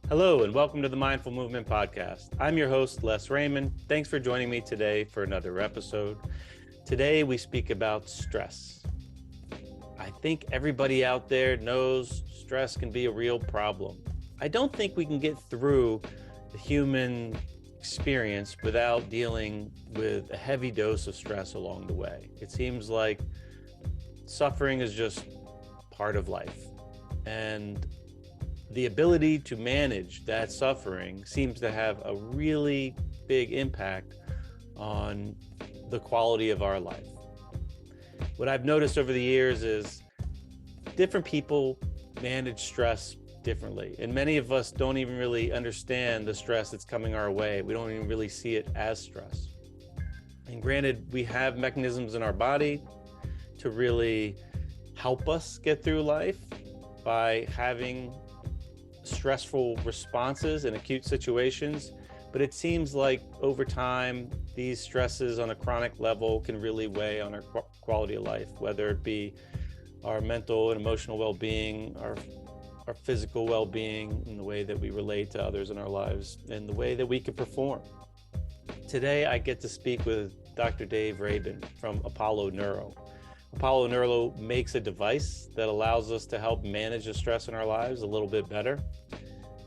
Hello, and welcome to the Mindful Movement Podcast. I'm your host, Les Raymond. Thanks for joining me today for another episode. Today, we speak about stress. I think everybody out there knows stress can be a real problem. I don't think we can get through the human experience without dealing with a heavy dose of stress along the way. It seems like suffering is just part of life. And the ability to manage that suffering seems to have a really big impact on the quality of our life. What I've noticed over the years is different people manage stress differently, and many of us don't even really understand the stress that's coming our way. We don't even really see it as stress. And granted, we have mechanisms in our body to really help us get through life by having stressful responses in acute situations, but it seems like over time, these stresses on a chronic level can really weigh on our quality of life, whether it be our mental and emotional well-being, our physical well-being, and the way that we relate to others in our lives, and the way that we can perform. Today, I get to speak with Dr. Dave Rabin from Apollo Neuro. Apollo Neuro makes a device that allows us to help manage the stress in our lives a little bit better,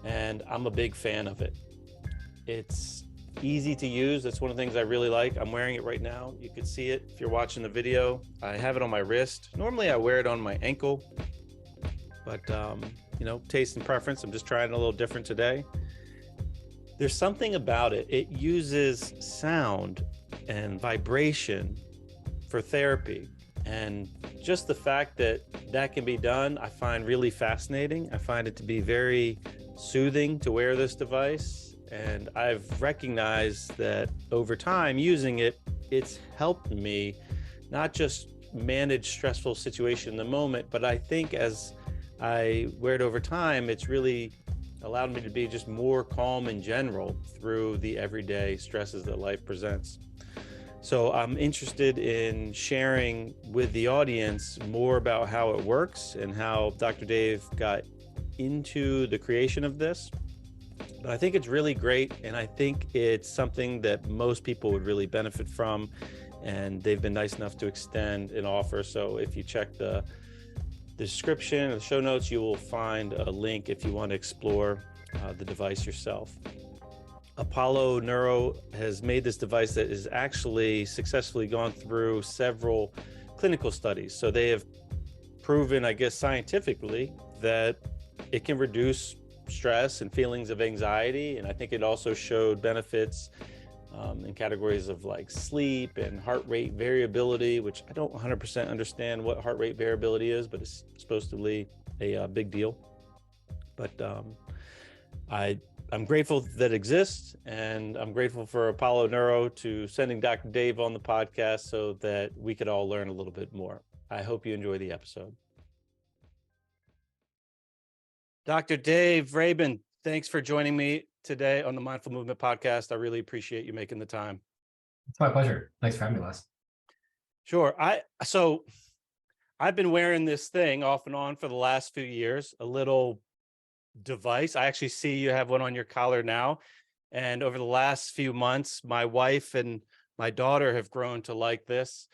and I'm a big fan of it. It's easy to use. That's one of the things I really like. I'm wearing it right now. You can see it if you're watching the video. I have it on my wrist. Normally I wear it on my ankle, but taste and preference. I'm just trying it a little different today. There's something about it. It uses sound and vibration for therapy. And just the fact that that can be done, I find really fascinating. I find it to be very soothing to wear this device. And I've recognized that over time using it, it's helped me not just manage stressful situation in the moment, but I think as I wear it over time, it's really allowed me to be just more calm in general through the everyday stresses that life presents. So I'm interested in sharing with the audience more about how it works and how Dr. Dave got into the creation of this. But I think it's really great, and I think it's something that most people would really benefit from, and they've been nice enough to extend an offer. So if you check the description or the show notes, you will find a link if you want to explore the device yourself. Apollo Neuro has made this device that has actually successfully gone through several clinical studies. So they have proven, I guess, scientifically that it can reduce stress and feelings of anxiety. And I think it also showed benefits in categories of like sleep and heart rate variability, which I don't 100% understand what heart rate variability is, but it's supposed to be a big deal. But I'm grateful that it exists, and I'm grateful for Apollo Neuro to sending Dr. Dave on the podcast so that we could all learn a little bit more. I hope you enjoy the episode. Dr. Dave Rabin, thanks for joining me today on the Mindful Movement Podcast. I really appreciate you making the time. It's my pleasure. Thanks for having me, Les. Sure. I've been wearing this thing off and on for the last few years, a little device. I actually see you have one on your collar now. And over the last few months, my wife and my daughter have grown to like this.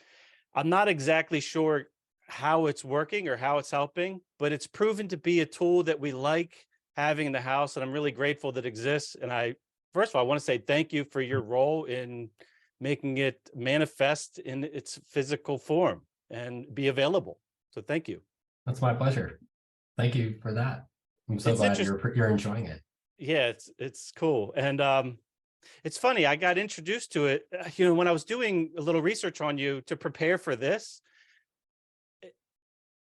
I'm not exactly sure how it's working or how it's helping, but it's proven to be a tool that we like having in the house. And I'm really grateful that it exists. And first of all, I want to say thank you for your role in making it manifest in its physical form and be available. So thank you. That's my pleasure. Thank you for that. I'm so glad you're enjoying it. Yeah, it's cool. And it's funny, I got introduced to it, when I was doing a little research on you to prepare for this.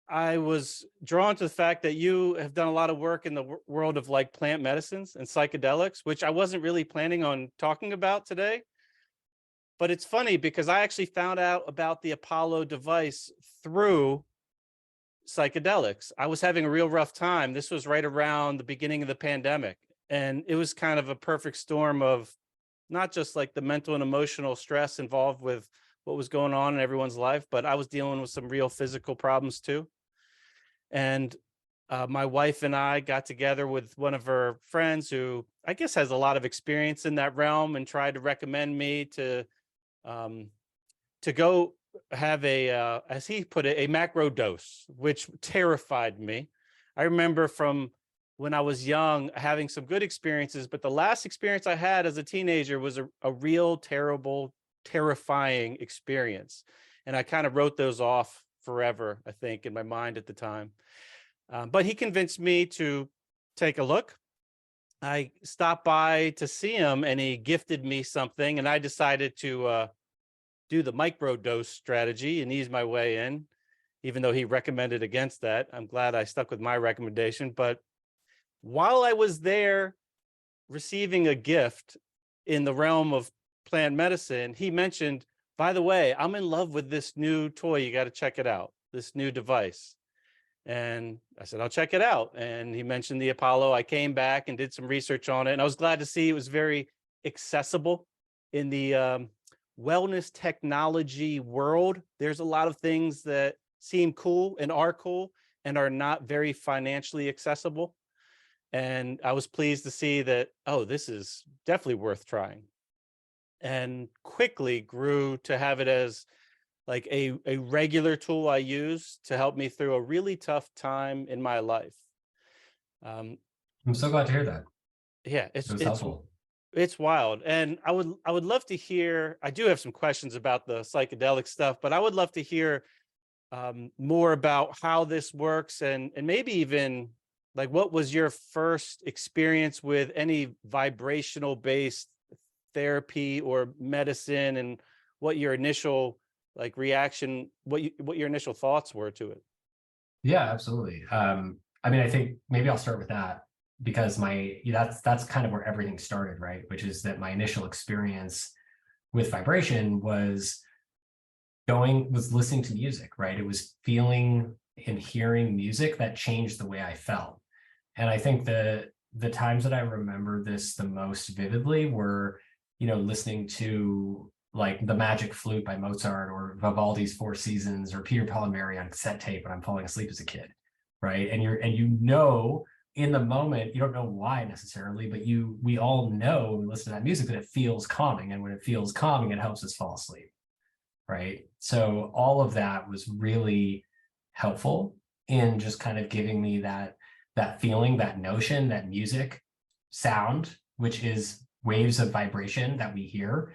I was drawn to the fact that you have done a lot of work in the world of like plant medicines and psychedelics, which I wasn't really planning on talking about today. But it's funny because I actually found out about the Apollo device through psychedelics. I was having a real rough time. This was right around the beginning of the pandemic. And it was kind of a perfect storm of not just like the mental and emotional stress involved with what was going on in everyone's life, but I was dealing with some real physical problems too. And my wife and I got together with one of her friends who I guess has a lot of experience in that realm and tried to recommend me um, to go have as he put it, a macro dose, which terrified me. I remember from when I was young having some good experiences, but the last experience I had as a teenager was a real terrible, terrifying experience. And I kind of wrote those off forever, I think, in my mind at the time. But he convinced me to take a look. I stopped by to see him and he gifted me something, and I decided to do the micro dose strategy and ease my way in, even though he recommended against that. I'm glad I stuck with my recommendation. But while I was there receiving a gift in the realm of plant medicine, he mentioned, by the way, I'm in love with this new toy. You got to check it out, this new device. And I said, I'll check it out. And he mentioned the Apollo. I came back and did some research on it. And I was glad to see it was very accessible in the wellness technology world. There's a lot of things that seem cool and are not very financially accessible. And I was pleased to see that, oh, this is definitely worth trying. And quickly grew to have it as like a regular tool I use to help me through a really tough time in my life. I'm so glad to hear that. Yeah, it was helpful. It's wild. And I would love to hear, I do have some questions about the psychedelic stuff, but I would love to hear more about how this works and maybe even like what was your first experience with any vibrational based therapy or medicine, and what your initial like reaction, what your initial thoughts were to it. Yeah, absolutely. I mean, I think maybe I'll start with that because that's kind of where everything started, right? Which is that my initial experience with vibration was listening to music, right? It was feeling and hearing music that changed the way I felt. And I think the times that I remember this the most vividly were, listening to like the Magic Flute by Mozart or Vivaldi's Four Seasons or Peter, Paul and Mary on cassette tape when I'm falling asleep as a kid, right? And in the moment, you don't know why necessarily, but we all know when we listen to that music that it feels calming, and when it feels calming, it helps us fall asleep, right? So all of that was really helpful in just kind of giving me that feeling, that notion, that music, sound, which is waves of vibration that we hear,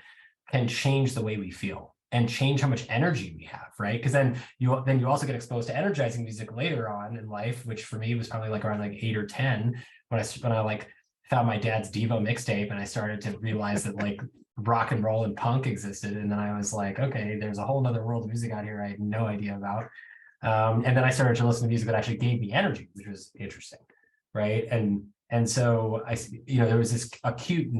can change the way we feel and change how much energy we have, right? Because then you also get exposed to energizing music later on in life, which for me was probably like around like 8 or 10 when I like found my dad's Devo mixtape and I started to realize that like rock and roll and punk existed. And then I was like, okay, there's a whole nother world of music out here I had no idea about. And then I started to listen to music that actually gave me energy, which was interesting, right? And so there was this acute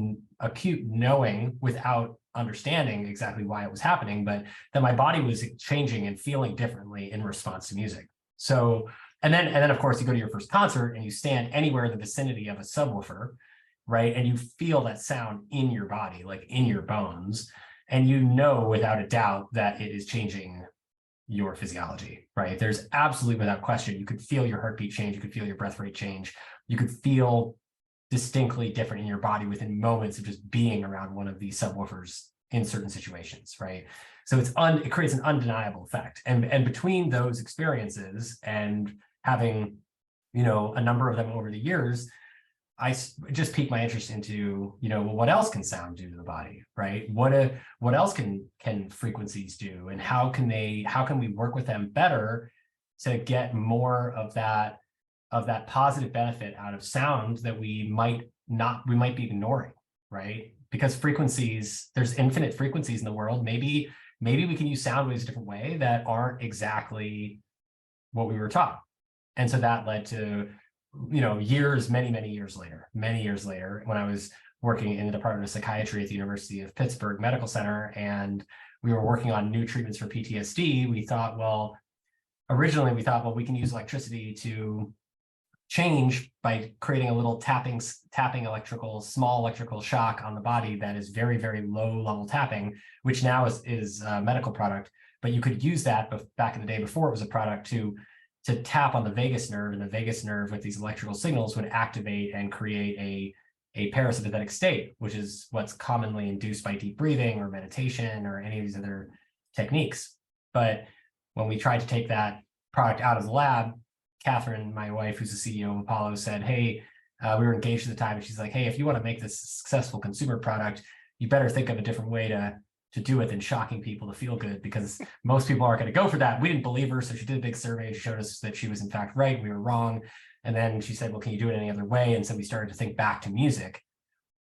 knowing without understanding exactly why it was happening, but that my body was changing and feeling differently in response to music. So, and then of course you go to your first concert and you stand anywhere in the vicinity of a subwoofer, right? And you feel that sound in your body, like in your bones, and without a doubt that it is changing your physiology, right? There's absolutely, without question, you could feel your heartbeat change, you could feel your breath rate change, you could feel distinctly different in your body within moments of just being around one of these subwoofers in certain situations, right? So it creates an undeniable effect. And between those experiences and having, a number of them over the years, I just piqued my interest into, what else can sound do to the body, right? What else can frequencies do, and how can we work with them better to get more of that positive benefit out of sound that we might be ignoring, right? Because frequencies, there's infinite frequencies in the world. Maybe we can use sound waves a different way that aren't exactly what we were taught. And so that led to, many years later, when I was working in the Department of Psychiatry at the University of Pittsburgh Medical Center, and we were working on new treatments for PTSD, originally we thought, we can use electricity to change by creating a little tapping small electrical shock on the body that is very, very low level tapping, which now is a medical product. But you could use that back in the day before it was a product to to tap on the vagus nerve, and the vagus nerve with these electrical signals would activate and create a parasympathetic state, which is what's commonly induced by deep breathing or meditation or any of these other techniques. But when we tried to take that product out of the lab, Catherine, my wife, who's the CEO of Apollo, said, hey, we were engaged at the time, and she's like, hey, if you want to make this a successful consumer product, you better think of a different way to do it than shocking people to feel good, because most people aren't going to go for that. We didn't believe her, so she did a big survey. She showed us that she was in fact right, we were wrong. And then she said, well, can you do it any other way? And so we started to think back to music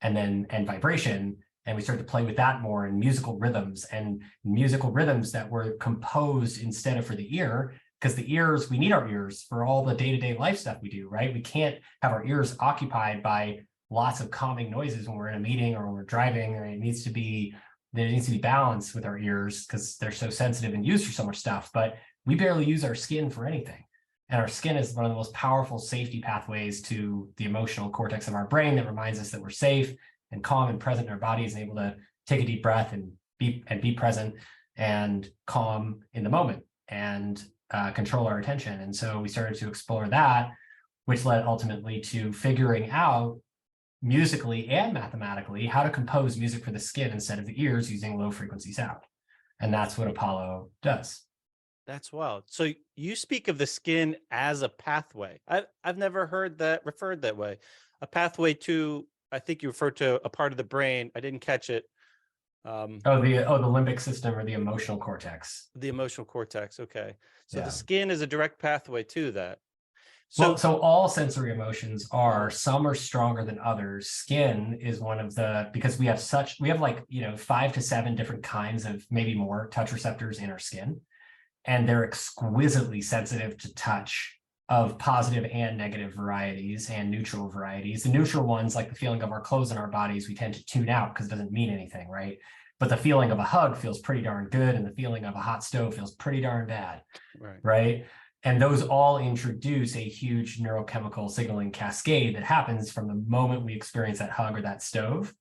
and vibration, and we started to play with that more, in musical rhythms that were composed instead of for the ear, because the ears, we need our ears for all the day-to-day life stuff we do, right? We can't have our ears occupied by lots of calming noises when we're in a meeting or when we're driving. There needs to be balance with our ears because they're so sensitive and used for so much stuff. But we barely use our skin for anything. And our skin is one of the most powerful safety pathways to the emotional cortex of our brain that reminds us that we're safe and calm and present in our bodies, and able to take a deep breath and be present and calm in the moment and control our attention. And so we started to explore that, which led ultimately to figuring out musically and mathematically how to compose music for the skin instead of the ears using low frequency sound. And that's what Apollo does. That's wild. So you speak of the skin as a pathway. I've never heard that referred that way. A pathway to, I think you referred to a part of the brain. I didn't catch it. The limbic system or the emotional cortex. The emotional cortex. Okay. So Yeah. the skin is a direct pathway to that. So all sensory emotions are, some are stronger than others. Skin is one of the, because we have like, 5 to 7 different kinds of, maybe more, touch receptors in our skin. And they're exquisitely sensitive to touch of positive and negative varieties and neutral varieties. The neutral ones, like the feeling of our clothes on our bodies, we tend to tune out because it doesn't mean anything, right? But the feeling of a hug feels pretty darn good, and the feeling of a hot stove feels pretty darn bad, right? And those all introduce a huge neurochemical signaling cascade that happens from the moment we experience that hug or that stove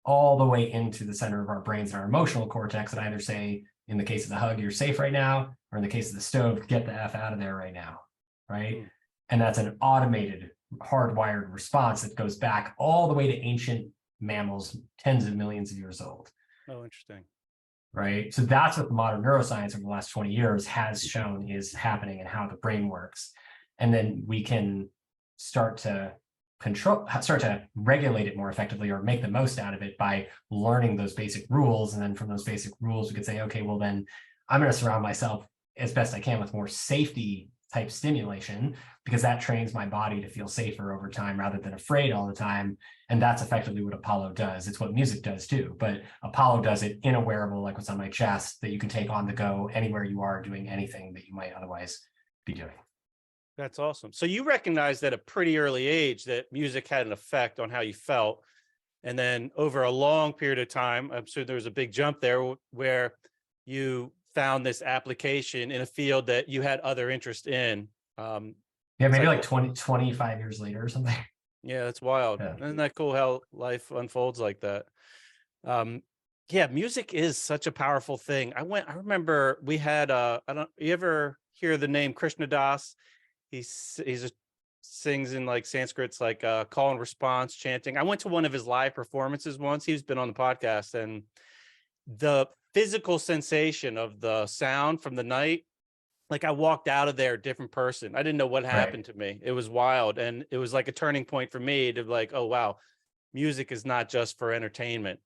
all the way into the center of our brains and our emotional cortex, and either say, in the case of the hug, you're safe right now, or in the case of the stove, get the F out of there right now, right? And that's an automated, hardwired response that goes back all the way to ancient mammals, tens of millions of years old. Oh, interesting. Right. So that's what the modern neuroscience over the last 20 years has shown is happening and how the brain works. And then we can start to regulate it more effectively, or make the most out of it by learning those basic rules. And then from those basic rules, we could say, okay, well, then I'm going to surround myself as best I can with more safety type stimulation, because that trains my body to feel safer over time rather than afraid all the time. And that's effectively what Apollo does. It's what music does too, but Apollo does it in a wearable, like what's on my chest, that you can take on the go anywhere you are doing anything that you might otherwise be doing. That's awesome. So you recognized at a pretty early age that music had an effect on how you felt. And then over a long period of time, I'm sure there was a big jump there where you found this application in a field that you had other interest in. Yeah, maybe like 25 years later or something. Yeah, that's wild. Yeah. Isn't that cool how life unfolds like that? Yeah, music is such a powerful thing. I remember we had you ever hear the name Krishna Das? He sings in like Sanskrit's like call and response chanting. I went to one of his live performances once. He's been on the podcast, and the physical sensation of the sound from the night, like I walked out of there a different person. I didn't know what happened to me. It was wild. And it was like a turning point for me to like, oh, wow, music is not just for entertainment.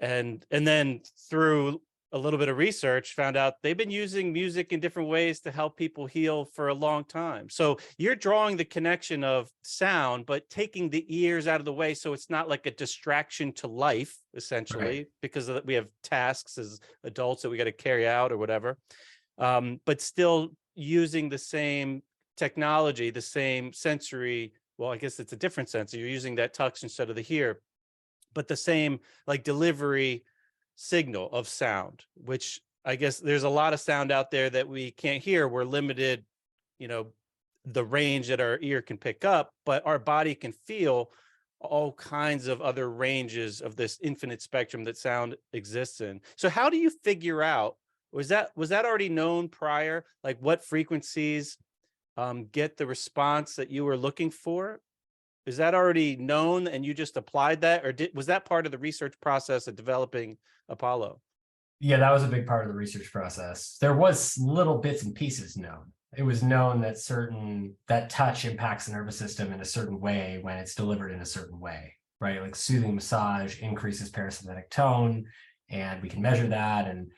And then through a little bit of research, found out they've been using music in different ways to help people heal for a long time. So you're drawing the connection of sound, but taking the ears out of the way, so it's not like a distraction to life, essentially, because we have tasks as adults that we got to carry out or whatever, but still using the same technology, the same sensory, well, I guess it's a different sensor. You're using that touch instead of the hear, but the same like delivery signal of sound, which I guess there's a lot of sound out there that we can't hear. We're limited, the range that our ear can pick up, but our body can feel all kinds of other ranges of this infinite spectrum that sound exists in. So how do you figure out Was that already known prior? Like what frequencies get the response that you were looking for? Is that already known and you just applied that, or was that part of the research process of developing Apollo? Yeah, that was a big part of the research process. There was little bits and pieces known. It was known that touch impacts the nervous system in a certain way when it's delivered in a certain way, right? Like soothing massage increases parasympathetic tone, and we can measure that. And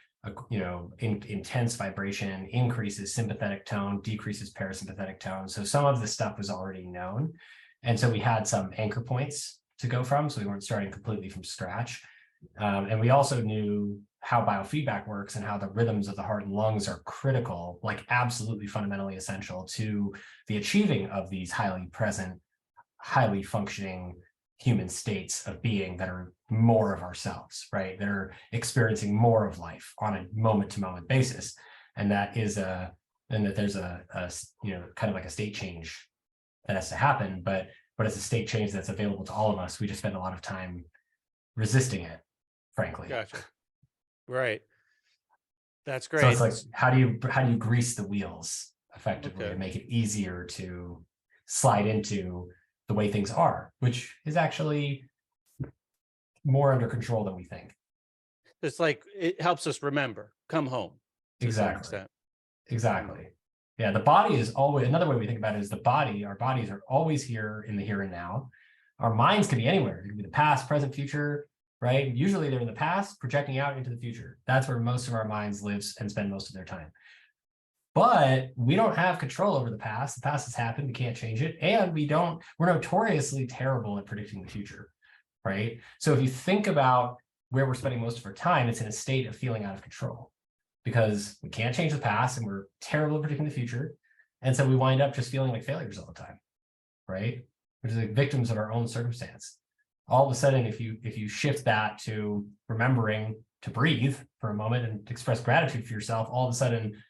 intense vibration increases sympathetic tone, decreases parasympathetic tone. So some of the stuff was already known, and so we had some anchor points to go from. So we weren't starting completely from scratch. And we also knew how biofeedback works and how the rhythms of the heart and lungs are critical, like absolutely fundamentally essential to the achieving of these highly present, highly functioning human states of being that are more of ourselves, right? That are experiencing more of life on a moment-to-moment basis. And that there's a kind of like a state change that has to happen, but it's a state change that's available to all of us. We just spend a lot of time resisting it, frankly. Gotcha. Right. That's So great. it's like, how do you grease the wheels effectively and Okay. make it easier to slide into the way things are, which is actually more under control than we think. It's like it helps us remember, come home to some extent. Exactly. Yeah, the body is always, another way we think about it is our bodies are always here in the here and now. Our minds can be anywhere. It can be the past, present, future, right? Usually they're in the past, projecting out into the future. That's where most of our minds live and spend most of their time. But we don't have control over the past. The past has happened. We can't change it. And we're notoriously terrible at predicting the future, right? So if you think about where we're spending most of our time, it's in a state of feeling out of control because we can't change the past and we're terrible at predicting the future. And so we wind up just feeling like failures all the time, right? Which is like victims of our own circumstance. All of a sudden, if you shift that to remembering to breathe for a moment and express gratitude for yourself, all of a sudden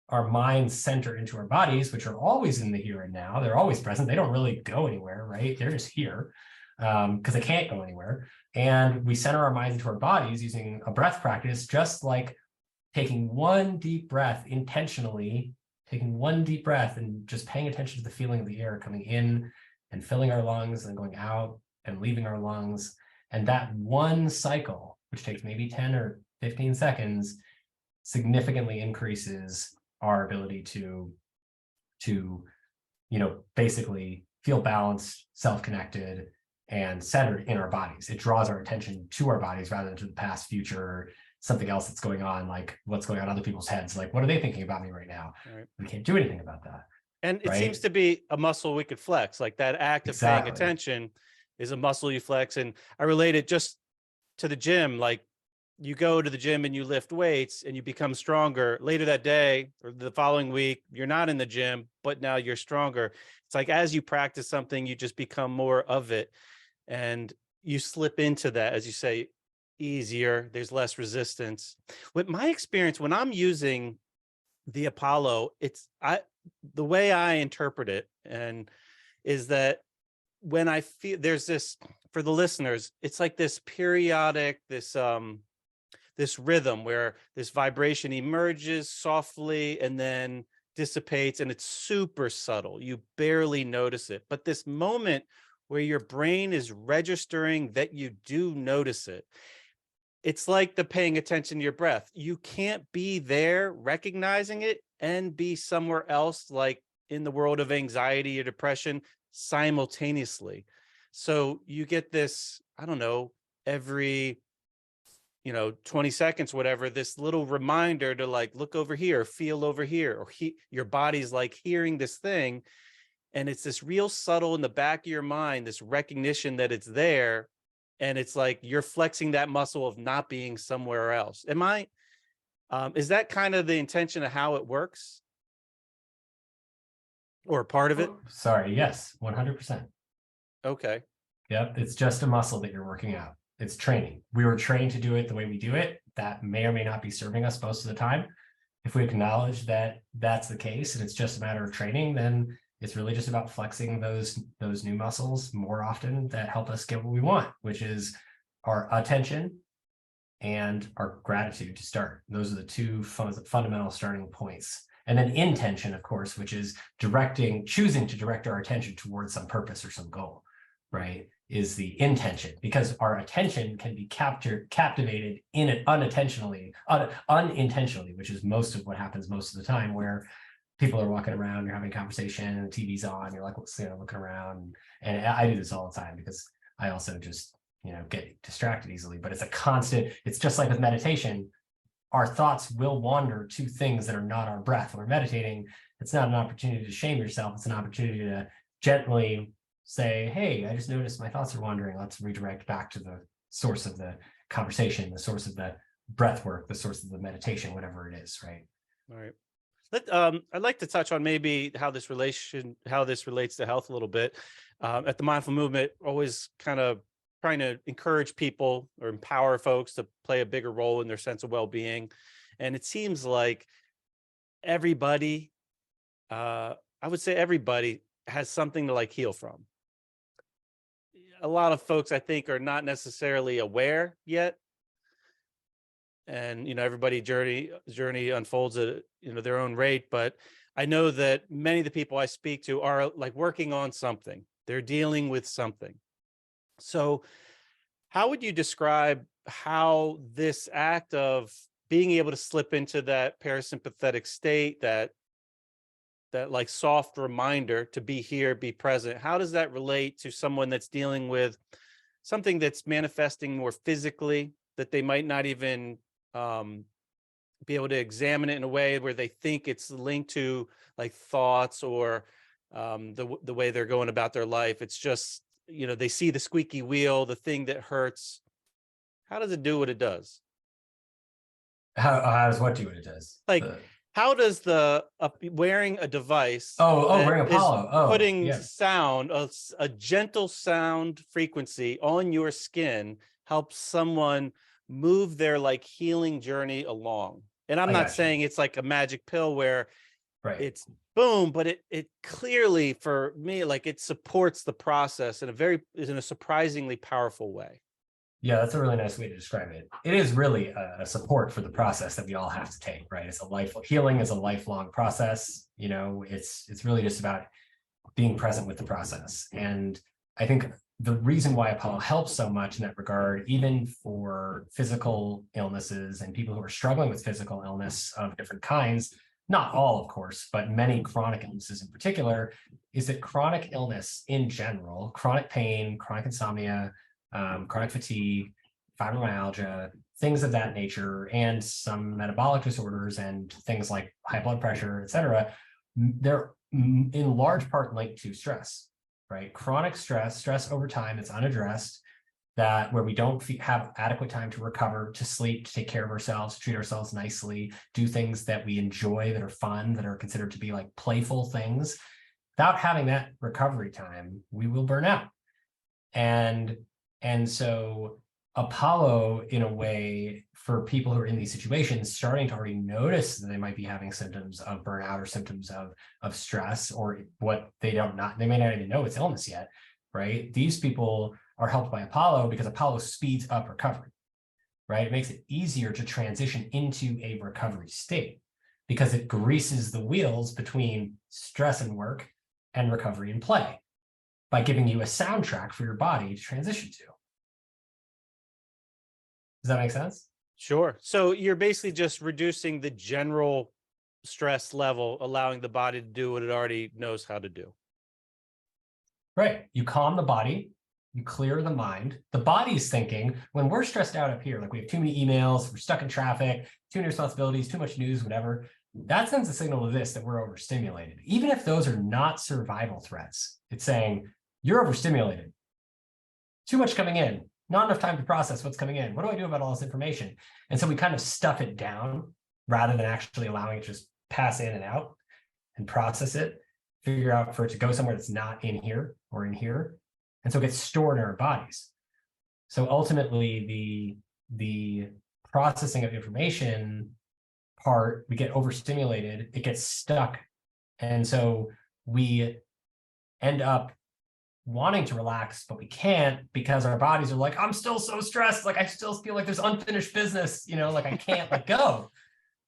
our minds center into our bodies, which are always in the here and now. They're always present. They don't really go anywhere, right? They're just here because they can't go anywhere. And we center our minds into our bodies using a breath practice, just like taking one deep breath intentionally, taking one deep breath and just paying attention to the feeling of the air coming in and filling our lungs and going out and leaving our lungs. And that one cycle, which takes maybe 10 or 15 seconds, significantly increases our ability to basically feel balanced, self-connected, and centered in our bodies. It draws our attention to our bodies rather than to the past, future, something else that's going on, like what's going on in other people's heads. Like, what are they thinking about me right now? Right. We can't do anything about that. And it seems to be a muscle we could flex. Like that act of paying attention is a muscle you flex. And I relate it just to the gym. Like you go to the gym and you lift weights and you become stronger. Later that day or the following week, you're not in the gym, but now you're stronger. It's like as you practice something, you just become more of it. And you slip into that, as you say, easier. There's less resistance. With my experience, when I'm using the Apollo, the way I interpret it and is that when I feel there's this, for the listeners, it's like this periodic, this rhythm where this vibration emerges softly and then dissipates, and it's super subtle. You barely notice it. But this moment where your brain is registering that you do notice it, it's like the paying attention to your breath. You can't be there recognizing it and be somewhere else, like in the world of anxiety or depression, simultaneously. So you get this, I don't know, every 20 seconds, whatever, this little reminder to like, look over here, feel over here, or your body's like hearing this thing. And it's this real subtle in the back of your mind, this recognition that it's there. And it's like, you're flexing that muscle of not being somewhere else. Is that kind of the intention of how it works? Or part of it? Sorry. Yes. 100%. Okay. Yep. It's just a muscle that you're working out. It's training. We were trained to do it the way we do it. That may or may not be serving us most of the time. If we acknowledge that that's the case and it's just a matter of training, then it's really just about flexing those new muscles more often that help us get what we want, which is our attention and our gratitude to start. Those are the two fundamental starting points. And then intention, of course, which is choosing to direct our attention towards some purpose or some goal, right? Is the intention, because our attention can be captivated in it unintentionally, which is most of what happens most of the time, where people are walking around, you're having a conversation, and the TV's on, you're like, looking around. And I do this all the time because I also just, get distracted easily. But it's a constant, it's just like with meditation. Our thoughts will wander to things that are not our breath. When we're meditating, it's not an opportunity to shame yourself. It's an opportunity to gently say, hey, I just noticed my thoughts are wandering. Let's redirect back to the source of the conversation, the source of the breath work, the source of the meditation, whatever it is, right? All right. I'd like to touch on maybe how this relates to health a little bit. At the Mindful Movement, always kind of trying to encourage people or empower folks to play a bigger role in their sense of well-being. And it seems like everybody, I would say everybody has something to like heal from. A lot of folks, I think, are not necessarily aware yet. And, everybody journey unfolds at, their own rate. But I know that many of the people I speak to are like working on something. They're dealing with something. So how would you describe how this act of being able to slip into that parasympathetic state, that like soft reminder to be here, be present, how does that relate to someone that's dealing with something that's manifesting more physically, that they might not even be able to examine it in a way where they think it's linked to like thoughts or the way they're going about their life? It's just, they see the squeaky wheel, the thing that hurts. How does it do what it does? How does what do what it does? Like, how does the wearing a device wearing Apollo putting sound, a gentle sound frequency on your skin help someone move their like healing journey along? And I'm not saying it's like a magic pill where it's boom, but it clearly, for me, like it supports the process in a surprisingly powerful way. Yeah, that's a really nice way to describe it. It is really a support for the process that we all have to take, right? Healing is a lifelong process. It's really just about being present with the process. And I think the reason why Apollo helps so much in that regard, even for physical illnesses and people who are struggling with physical illness of different kinds, not all, of course, but many chronic illnesses in particular, is that chronic illness in general, chronic pain, chronic insomnia, chronic fatigue, fibromyalgia, things of that nature, and some metabolic disorders and things like high blood pressure, et cetera, they're in large part linked to stress, right? Chronic stress over time, it's unaddressed, where we don't have adequate time to recover, to sleep, to take care of ourselves, treat ourselves nicely, do things that we enjoy, that are fun, that are considered to be like playful things. Without having that recovery time, we will burn out. And so Apollo, in a way, for people who are in these situations, starting to already notice that they might be having symptoms of burnout or symptoms of stress, or what they may not even know it's illness yet, right? These people are helped by Apollo because Apollo speeds up recovery, right? It makes it easier to transition into a recovery state because it greases the wheels between stress and work and recovery and play by giving you a soundtrack for your body to transition to. Does that make sense? Sure. So you're basically just reducing the general stress level, allowing the body to do what it already knows how to do. Right. You calm the body, you clear the mind. The body's thinking, when we're stressed out up here, like we have too many emails, we're stuck in traffic, too many responsibilities, too much news, whatever, that sends a signal to this that we're overstimulated. Even if those are not survival threats, it's saying, you're overstimulated. Too much coming in. Not enough time to process what's coming in. What do I do about all this information? And so we kind of stuff it down rather than actually allowing it to just pass in and out and process it, figure out for it to go somewhere that's not in here or in here. And so it gets stored in our bodies. So ultimately, the processing of information part, we get overstimulated, it gets stuck. And so we end up wanting to relax, but we can't because our bodies are like, I'm still so stressed. Like I still feel like there's unfinished business, like I can't let go.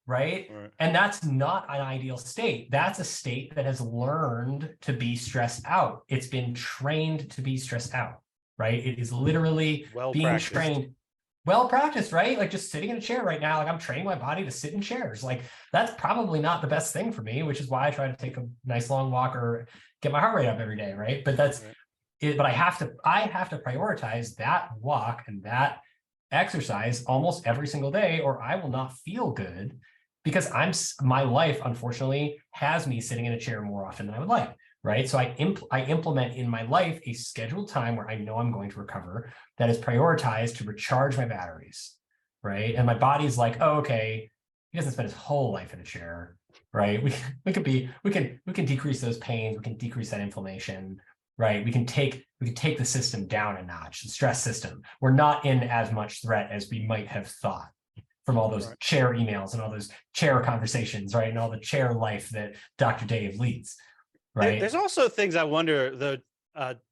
Right? And that's not an ideal state. That's a state that has learned to be stressed out. It's been trained to be stressed out, right? It is literally being trained, well practiced, right? Like just sitting in a chair right now, like I'm training my body to sit in chairs. Like that's probably not the best thing for me, which is why I try to take a nice long walk or get my heart rate up every day, right? But that's it. But I have to prioritize that walk and that exercise almost every single day, or I will not feel good. Because my life, unfortunately, has me sitting in a chair more often than I would like, right? So I implement in my life a scheduled time where I know I'm going to recover that is prioritized to recharge my batteries, right? And my body's like, oh, okay, he doesn't spend his whole life in a chair, right? We can decrease those pains, we can decrease that inflammation, right? We can take the system down a notch, the stress system. We're not in as much threat as we might have thought from all those chair emails and all those chair conversations, right? And all the chair life that Dr. Dave leads, right? There's also things I wonder,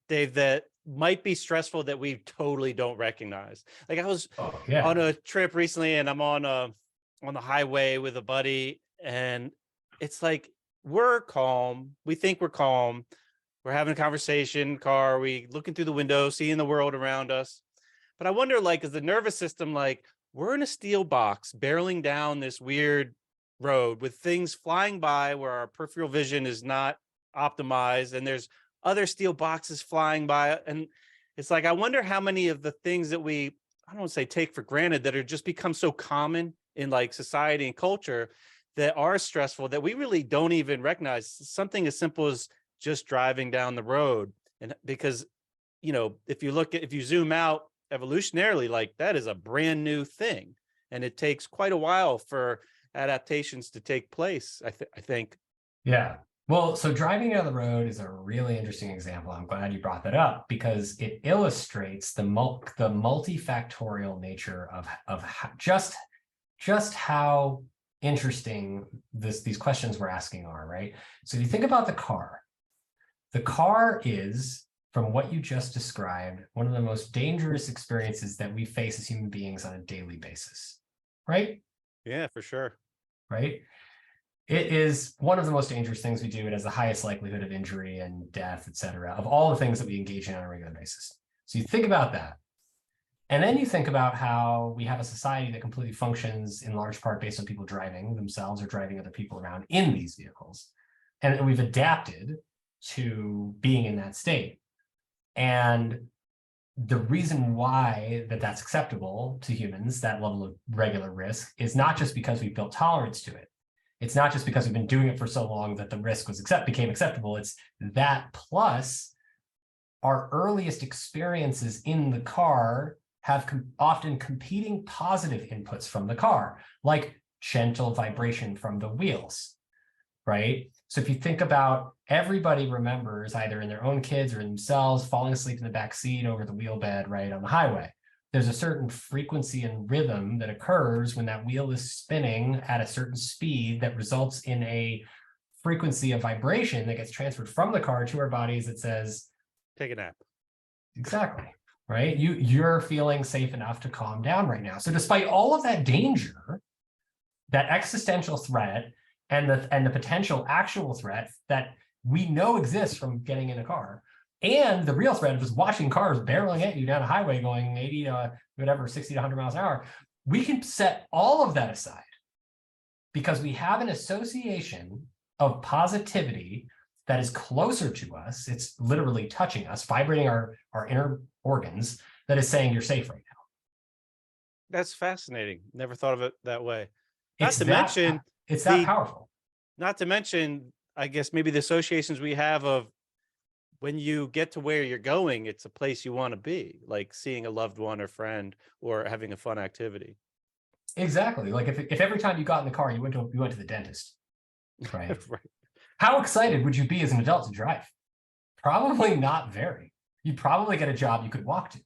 Dave, that might be stressful that we totally don't recognize. Like I was on a trip recently and I'm on the highway with a buddy, and it's like, we're calm. We think we're calm. We're having a conversation, car, we looking through the window, seeing the world around us. But I wonder, like, is the nervous system like, we're in a steel box barreling down this weird road with things flying by where our peripheral vision is not optimized, and there's other steel boxes flying by. And it's like, I wonder how many of the things that I don't want to say take for granted, that are just become so common in like society and culture that are stressful that we really don't even recognize. Something as simple as just driving down the road. And because, if you zoom out evolutionarily, like that is a brand new thing, and it takes quite a while for adaptations to take place. I think. Yeah. Well, so driving down the road is a really interesting example. I'm glad you brought that up because it illustrates the multifactorial nature of just how interesting these questions we're asking are, right? So if you think about the car is, from what you just described, one of the most dangerous experiences that we face as human beings on a daily basis, right? Yeah, for sure. Right? It is one of the most dangerous things we do. It has the highest likelihood of injury and death, et cetera, of all the things that we engage in on a regular basis. So you think about that. And then you think about how we have a society that completely functions in large part based on people driving themselves or driving other people around in these vehicles. And we've adapted to being in that state. And the reason why that's acceptable to humans, that level of regular risk, is not just because we've built tolerance to it. It's not just because we've been doing it for so long that the risk became acceptable. It's that plus our earliest experiences in the car have often competing positive inputs from the car, like gentle vibration from the wheels, right? So if you think about, everybody remembers either in their own kids or themselves falling asleep in the back seat over the wheel bed, right, on the highway. There's a certain frequency and rhythm that occurs when that wheel is spinning at a certain speed that results in a frequency of vibration that gets transferred from the car to our bodies that says, take a nap. Exactly, right? You're feeling safe enough to calm down right now. So despite all of that danger, that existential threat, and the potential actual threat that we know exists from getting in a car, and the real threat of just watching cars barreling at you down a highway going 80 to whatever, 60 to 100 miles an hour, we can set all of that aside because we have an association of positivity that is closer to us. It's literally touching us, vibrating our inner organs, that is saying you're safe right now. That's fascinating. Never thought of it that way. It's that powerful. Not to mention, I guess, maybe the associations we have of when you get to where you're going, it's a place you want to be, like seeing a loved one or friend or having a fun activity. Exactly. Like if every time you got in the car, you went to the dentist, right? Right. How excited would you be as an adult to drive? Probably not very. You'd probably get a job you could walk to.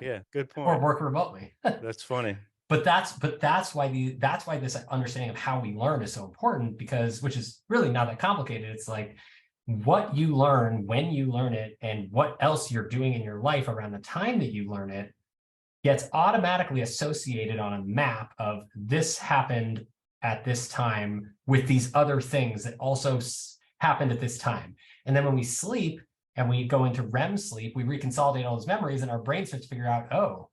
Yeah, good point. Or work remotely. That's funny. But that's why this understanding of how we learn is so important, because, which is really not that complicated. It's like, what you learn, when you learn it, and what else you're doing in your life around the time that you learn it gets automatically associated on a map of this happened at this time with these other things that also happened at this time. And then when we sleep and we go into REM sleep, we reconsolidate all those memories and our brain starts to figure out, oh,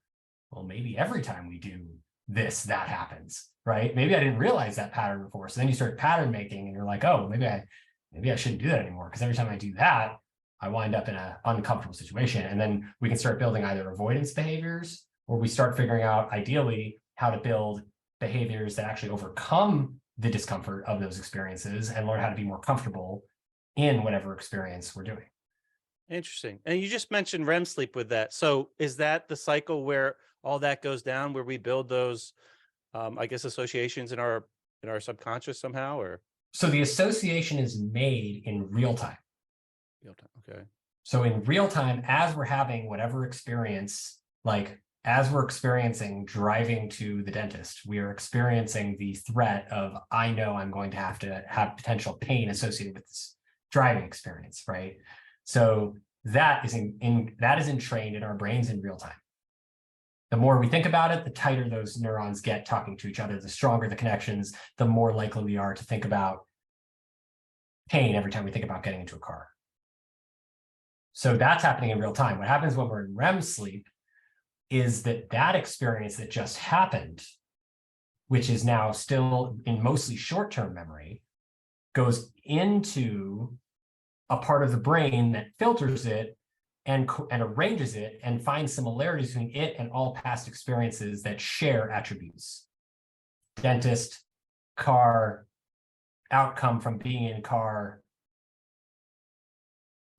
well, maybe every time we do this, that happens, right? Maybe I didn't realize that pattern before. So then you start pattern making and you're like, oh, maybe I shouldn't do that anymore, because every time I do that, I wind up in an uncomfortable situation. And then we can start building either avoidance behaviors, or we start figuring out ideally how to build behaviors that actually overcome the discomfort of those experiences and learn how to be more comfortable in whatever experience we're doing. Interesting. And you just mentioned REM sleep with that. So is that the cycle where all that goes down, where we build those, I guess, associations in our subconscious somehow, or? So the association is made in real time. Real time. Okay. So in real time, as we're having whatever experience, like as we're experiencing driving to the dentist, we are experiencing the threat of, I know I'm going to have potential pain associated with this driving experience, right? So that is entrained in our brains in real time. The more we think about it, the tighter those neurons get talking to each other, the stronger the connections, the more likely we are to think about pain every time we think about getting into a car. So that's happening in real time. What happens when we're in REM sleep is that experience that just happened, which is now still in mostly short-term memory, goes into a part of the brain that filters it and arranges it and finds similarities between it and all past experiences that share attributes. Dentist, car, outcome from being in car,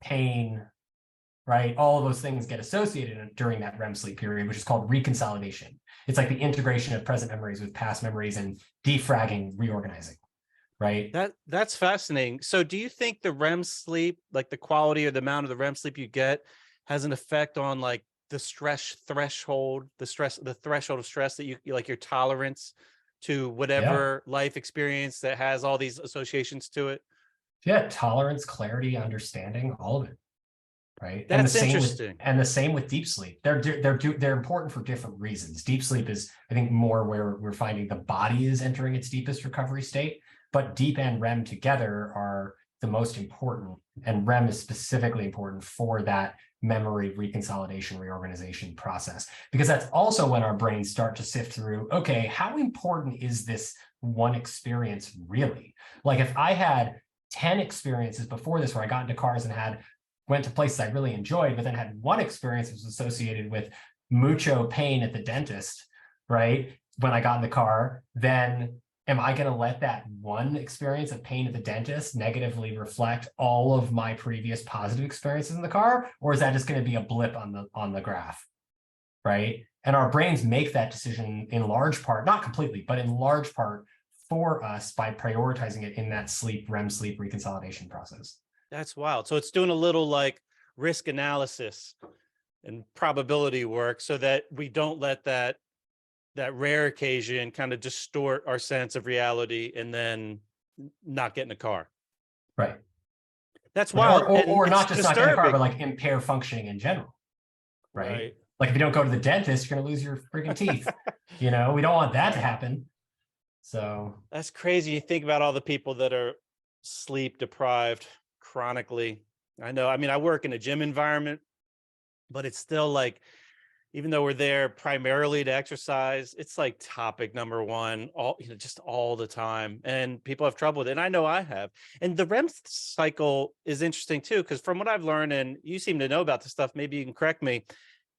pain, right? All of those things get associated during that REM sleep period, which is called reconsolidation. It's like the integration of present memories with past memories and defragging, reorganizing, right? That's fascinating. So do you think the REM sleep, like the quality or the amount of the REM sleep you get, has an effect on like the stress threshold, the threshold of stress that you like, your tolerance to whatever life experience that has all these associations to it? Yeah, tolerance, clarity, understanding, all of it. Right. That's interesting. And the same with deep sleep. They're important for different reasons. Deep sleep is, I think, more where we're finding the body is entering its deepest recovery state, but deep and REM together are the most important. And REM is specifically important for that memory reconsolidation, reorganization process, because that's also when our brains start to sift through, okay, how important is this one experience really? Like if I had 10 experiences before this where I got into cars and went to places I really enjoyed, but then had one experience that was associated with mucho pain at the dentist, right? When I got in the car, then am I going to let that one experience of pain at the dentist negatively reflect all of my previous positive experiences in the car? Or is that just going to be a blip on the graph, right? And our brains make that decision in large part, not completely, but in large part for us by prioritizing it in that REM sleep reconsolidation process. That's wild. So it's doing a little like risk analysis and probability work so that we don't let that rare occasion kind of distort our sense of reality and then not get in the car. Right. That's wild. Or not just not get in the car, but like impair functioning in general. Right. Like if you don't go to the dentist, you're going to lose your freaking teeth. We don't want that to happen. So that's crazy. You think about all the people that are sleep deprived chronically. I know. I mean, I work in a gym environment, but it's still like, even though we're there primarily to exercise, it's like topic number one, just all the time. And people have trouble with it. And I know I have. And the REM cycle is interesting too, because from what I've learned, and you seem to know about this stuff, maybe you can correct me,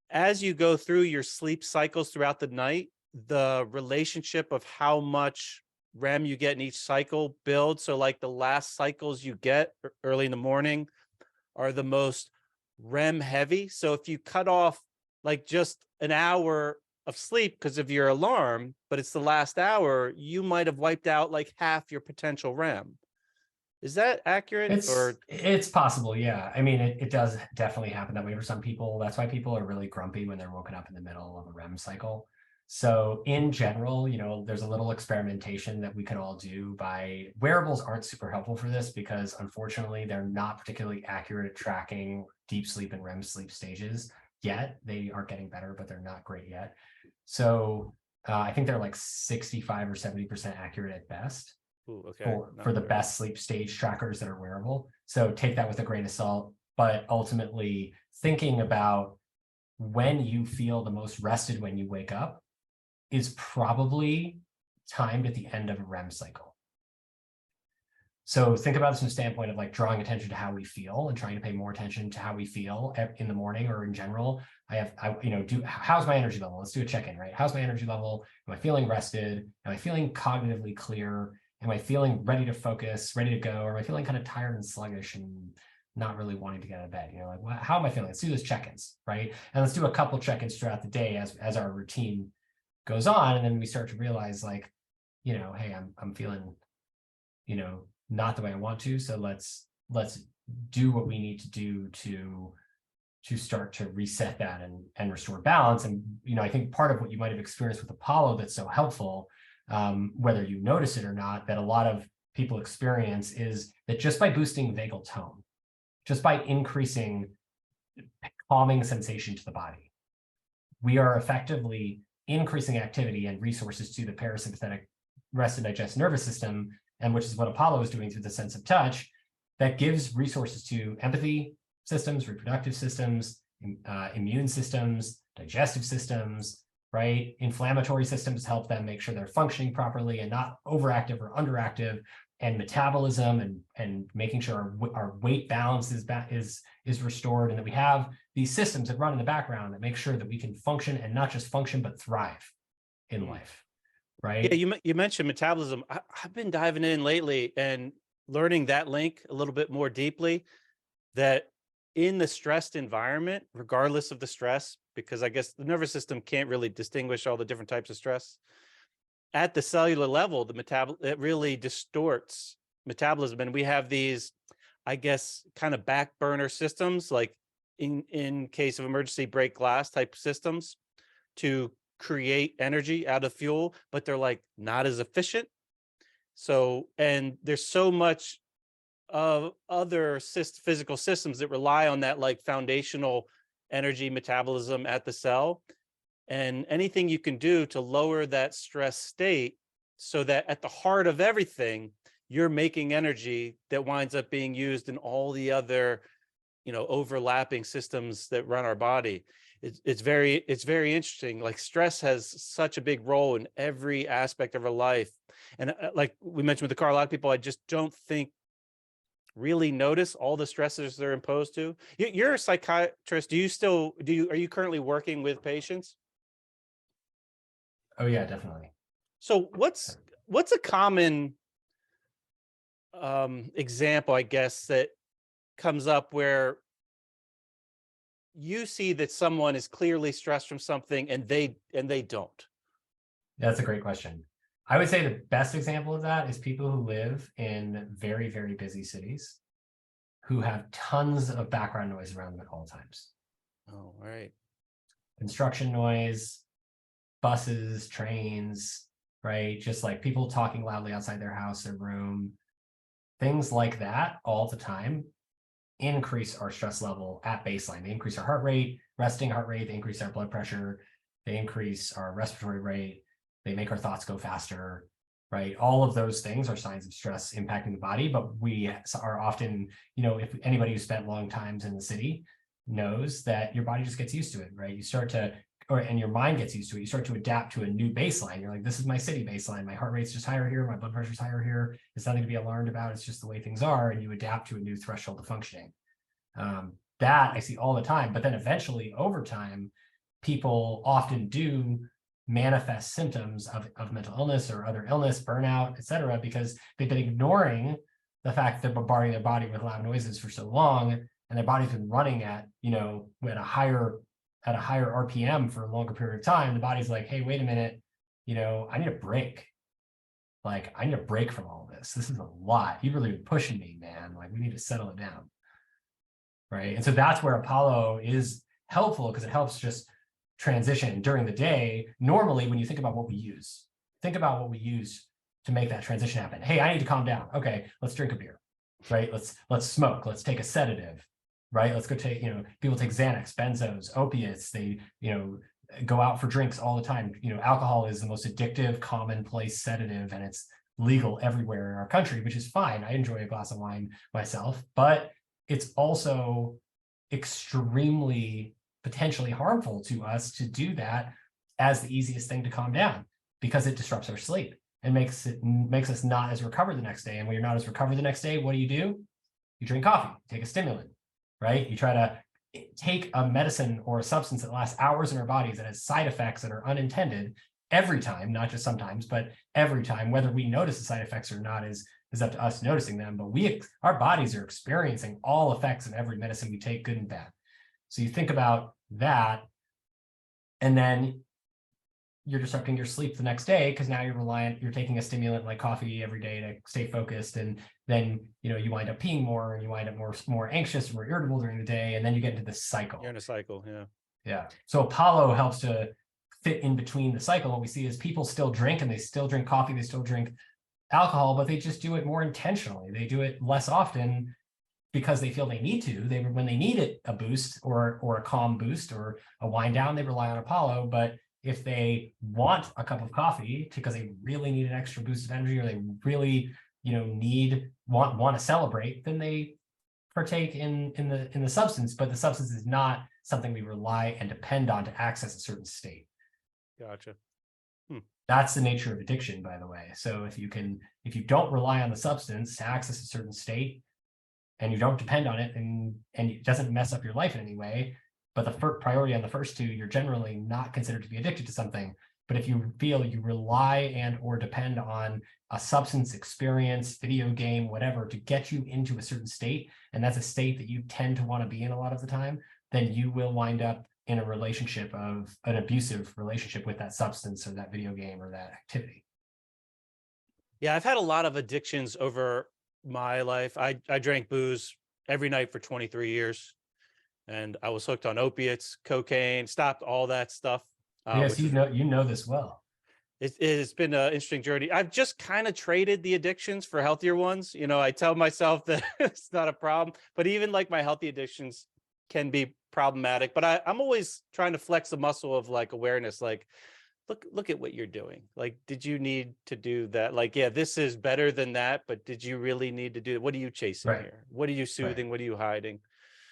as you go through your sleep cycles throughout the night, the relationship of how much REM you get in each cycle builds. So like the last cycles you get early in the morning are the most REM heavy. So if you cut off like just an hour of sleep because of your alarm, but it's the last hour, you might have wiped out like half your potential REM. Is that accurate? It's possible. Yeah. I mean, it does definitely happen that way for some people. That's why people are really grumpy when they're woken up in the middle of a REM cycle. So in general, there's a little experimentation that we can all do wearables aren't super helpful for this because unfortunately, they're not particularly accurate at tracking deep sleep and REM sleep stages yet. They are getting better, but they're not great yet. So I think they're like 65 or 70% accurate at best. Ooh, okay. For the best sleep stage trackers that are wearable. So take that with a grain of salt, but ultimately thinking about when you feel the most rested when you wake up is probably timed at the end of a REM cycle. So think about this from the standpoint of like drawing attention to how we feel and trying to pay more attention to how we feel in the morning or in general. How's my energy level? Let's do a check-in, right? How's my energy level? Am I feeling rested? Am I feeling cognitively clear? Am I feeling ready to focus, ready to go? Or am I feeling kind of tired and sluggish and not really wanting to get out of bed? How am I feeling? Let's do those check-ins, right? And let's do a couple check-ins throughout the day as our routine goes on. And then we start to realize like, hey, I'm feeling, not the way I want to. So let's do what we need to do to start to reset that and restore balance. And, I think part of what you might have experienced with Apollo that's so helpful, whether you notice it or not, that a lot of people experience is that just by boosting vagal tone, just by increasing calming sensation to the body, we are effectively increasing activity and resources to the parasympathetic rest and digest nervous system, and which is what Apollo is doing through the sense of touch, that gives resources to empathy systems, reproductive systems, immune systems, digestive systems, right? Inflammatory systems help them make sure they're functioning properly and not overactive or underactive, and metabolism and making sure our weight balance is restored, and that we have these systems that run in the background that make sure that we can function and not just function, but thrive in life, right? Yeah, you mentioned metabolism. I've been diving in lately and learning that link a little bit more deeply, that in the stressed environment, regardless of the stress, because I guess the nervous system can't really distinguish all the different types of stress, at the cellular level, it really distorts metabolism. And we have these, I guess, kind of back burner systems, like in case of emergency break glass type systems, to create energy out of fuel, but they're like not as efficient. So, and there's so much of other physical systems that rely on that like foundational energy metabolism at the cell. And anything you can do to lower that stress state so that at the heart of everything, you're making energy that winds up being used in all the other, overlapping systems that run our body. It's very interesting. Like stress has such a big role in every aspect of our life. And like we mentioned with the car, a lot of people I just don't think really notice all the stresses they're imposed to. You're a psychiatrist. Are you currently working with patients? Oh yeah, definitely. So what's a common example, I guess, that comes up where you see that someone is clearly stressed from something and they don't? That's a great question. I would say the best example of that is people who live in very, very busy cities who have tons of background noise around them at all times. Oh, right. Construction noise, buses, trains, right? Just like people talking loudly outside their house, their room, things like that all the time increase our stress level at baseline. They increase our heart rate, resting heart rate, they increase our blood pressure, they increase our respiratory rate, they make our thoughts go faster, right? All of those things are signs of stress impacting the body, but we are often, if anybody who spent long times in the city knows that your body just gets used to it, right? You start to, and your mind gets used to it. You start to adapt to a new baseline. You're like, this is my city baseline. My heart rate's just higher here. My blood pressure's higher here. It's nothing to be alarmed about. It's just the way things are. And you adapt to a new threshold of functioning. That I see all the time. But then eventually over time, people often do manifest symptoms of mental illness or other illness, burnout, et cetera, because they've been ignoring the fact that they're bombarding their body with loud noises for so long, and their body's been running at, at a higher RPM for a longer period of time. The body's like, hey, wait a minute, I need a break. Like, I need a break from all this. This is a lot. You've really been pushing me, man. Like, we need to settle it down. Right. And so that's where Apollo is helpful, because it helps just transition during the day, normally when you think about what we use, to make that transition happen. Hey, I need to calm down. Okay, let's drink a beer, right? Let's smoke. Let's take a sedative, right? Let's go take, people take Xanax, benzos, opiates. They, go out for drinks all the time. Alcohol is the most addictive, commonplace sedative, and it's legal everywhere in our country, which is fine. I enjoy a glass of wine myself, but it's also extremely potentially harmful to us to do that as the easiest thing to calm down, because it disrupts our sleep and makes us not as recovered the next day. And when you're not as recovered the next day, what do? You drink coffee, take a stimulant, right? You try to take a medicine or a substance that lasts hours in our bodies that has side effects that are unintended every time, not just sometimes, but every time. Whether we notice the side effects or not is up to us noticing them, but our bodies are experiencing all effects of every medicine we take, good and bad. So you think about that, and then you're disrupting your sleep the next day, because now you're taking a stimulant like coffee every day to stay focused, and then you wind up peeing more, and you wind up more anxious, more irritable during the day, and then you get into this cycle. You're in a cycle. Yeah. So Apollo helps to fit in between the cycle. What we see is people still drink, and they still drink coffee, they still drink alcohol, but they just do it more intentionally. They do it less often because they feel they need to. When they need it, a boost or a calm boost or a wind down, they rely on Apollo. But if they want a cup of coffee because they really need an extra boost of energy, or they really want to celebrate, then they partake in the substance. But the substance is not something we rely and depend on to access a certain state. Gotcha. That's the nature of addiction, by the way. So if you don't rely on the substance to access a certain state, and you don't depend on it, and it doesn't mess up your life in any way, but the priority on the first two, you're generally not considered to be addicted to something. But if you feel you rely and or depend on a substance, experience, video game, whatever, to get you into a certain state, and that's a state that you tend to want to be in a lot of the time, then you will wind up in an abusive relationship with that substance or that video game or that activity. Yeah, I've had a lot of addictions over my life. I drank booze every night for 23 years, and I was hooked on opiates, cocaine, stopped all that stuff. Yes, you know this well. It's been an interesting journey. I've just kind of traded the addictions for healthier ones. I tell myself that it's not a problem, but even like my healthy addictions can be problematic. But I'm always trying to flex the muscle of like awareness, like, look at what you're doing. Like, did you need to do that? Like, yeah, this is better than that, but did you really need to do it? What are you chasing here? What are you soothing? Right. What are you hiding?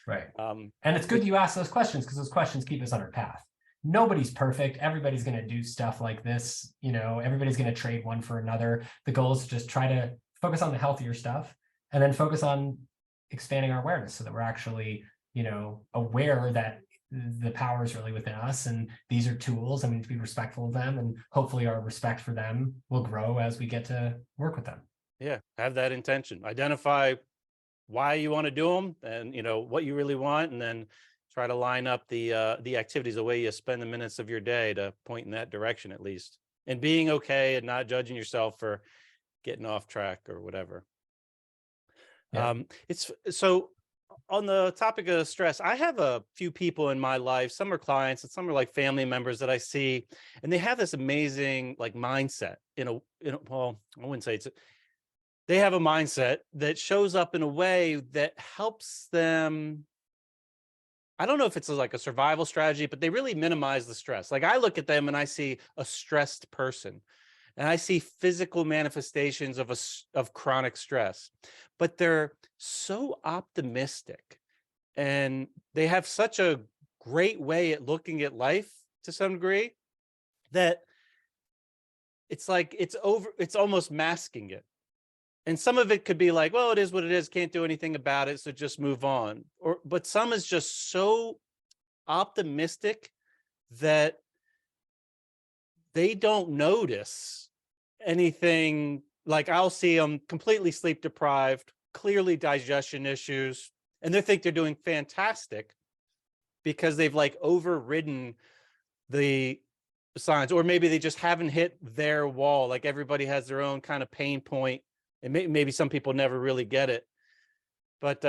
Right. And it's good you ask those questions, because those questions keep us on our path. Nobody's perfect. Everybody's going to do stuff like this. Everybody's going to trade one for another. The goal is to just try to focus on the healthier stuff, and then focus on expanding our awareness so that we're actually, aware that the power is really within us, and these are tools, and we need to be respectful of them, and hopefully our respect for them will grow as we get to work with them. Yeah, have that intention. Identify why you want to do them, and what you really want, and then try to line up the activities, the way you spend the minutes of your day, to point in that direction at least, and being okay and not judging yourself for getting off track or whatever. Yeah. It's so. On the topic of stress, I have a few people in my life, some are clients and some are like family members that I see, and they have this amazing like mindset well, I wouldn't say they have a mindset that shows up in a way that helps them. I don't know if it's like a survival strategy, but they really minimize the stress. Like, I look at them and I see a stressed person, and I see physical manifestations of chronic stress, but they're so optimistic, and they have such a great way at looking at life to some degree that it's like it's almost masking it. And some of it could be like, well, it is what it is, can't do anything about it, so just move on. But some is just so optimistic that they don't notice anything. Like, I'll see them completely sleep deprived, clearly digestion issues, and they think they're doing fantastic because they've like overridden the signs, or maybe they just haven't hit their wall. Like, everybody has their own kind of pain point, and maybe some people never really get it. But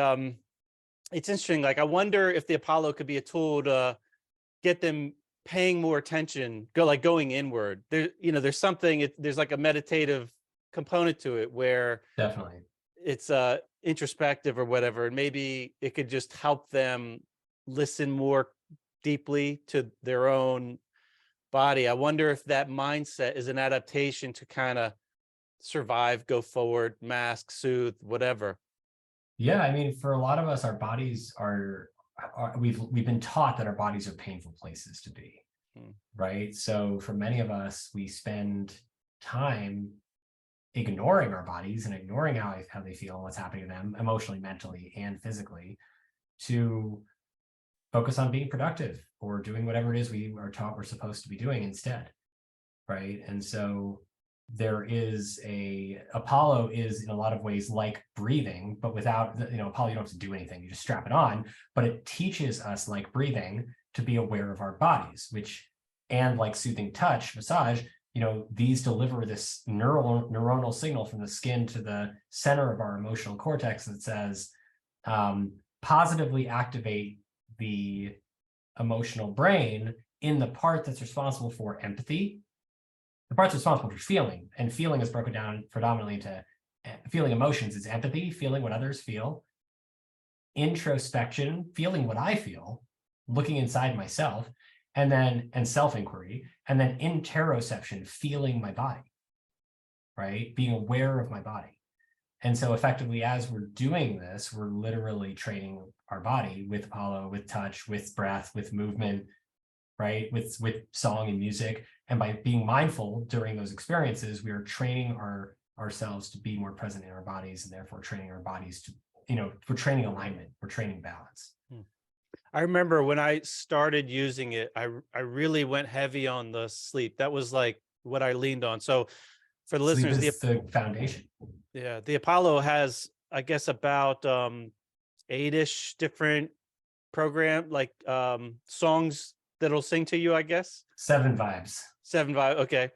it's interesting. Like, I wonder if the Apollo could be a tool to get them paying more attention, going inward. There's something, there's like a meditative component to it where Definitely. it's introspective or whatever, and maybe it could just help them listen more deeply to their own body. I wonder if that mindset is an adaptation to kind of survive, go forward, mask, soothe, whatever. Yeah, I mean, for a lot of us, our bodies are we've been taught that our bodies are painful places to be, right? So for many of us, we spend time ignoring our bodies and ignoring how they feel and what's happening to them emotionally, mentally, and physically, to focus on being productive or doing whatever it is we are taught we're supposed to be doing instead, right? And so there is Apollo is in a lot of ways like breathing, but without, Apollo, you don't have to do anything, you just strap it on, but it teaches us, like breathing, to be aware of our bodies, and like soothing touch, massage, these deliver this neuronal signal from the skin to the center of our emotional cortex that says, positively activate the emotional brain in the part that's responsible for empathy. The part's responsible for feeling, and feeling is broken down predominantly into feeling emotions. Is empathy, feeling what others feel; introspection, feeling what I feel, looking inside myself, and self-inquiry, and then interoception, feeling my body, right? Being aware of my body. And so effectively, as we're doing this, we're literally training our body with Apollo, with touch, with breath, with movement, right? With song and music. And by being mindful during those experiences, we are training ourselves to be more present in our bodies, and therefore training our bodies to, we're training alignment, we're training balance. I remember when I started using it, I really went heavy on the sleep. That was like what I leaned on. So for the Sleep listeners, is the foundation. Yeah, the Apollo has, I guess, about 8-ish different songs that'll sing to you, I guess. 7 vibes. 7 vibes, okay.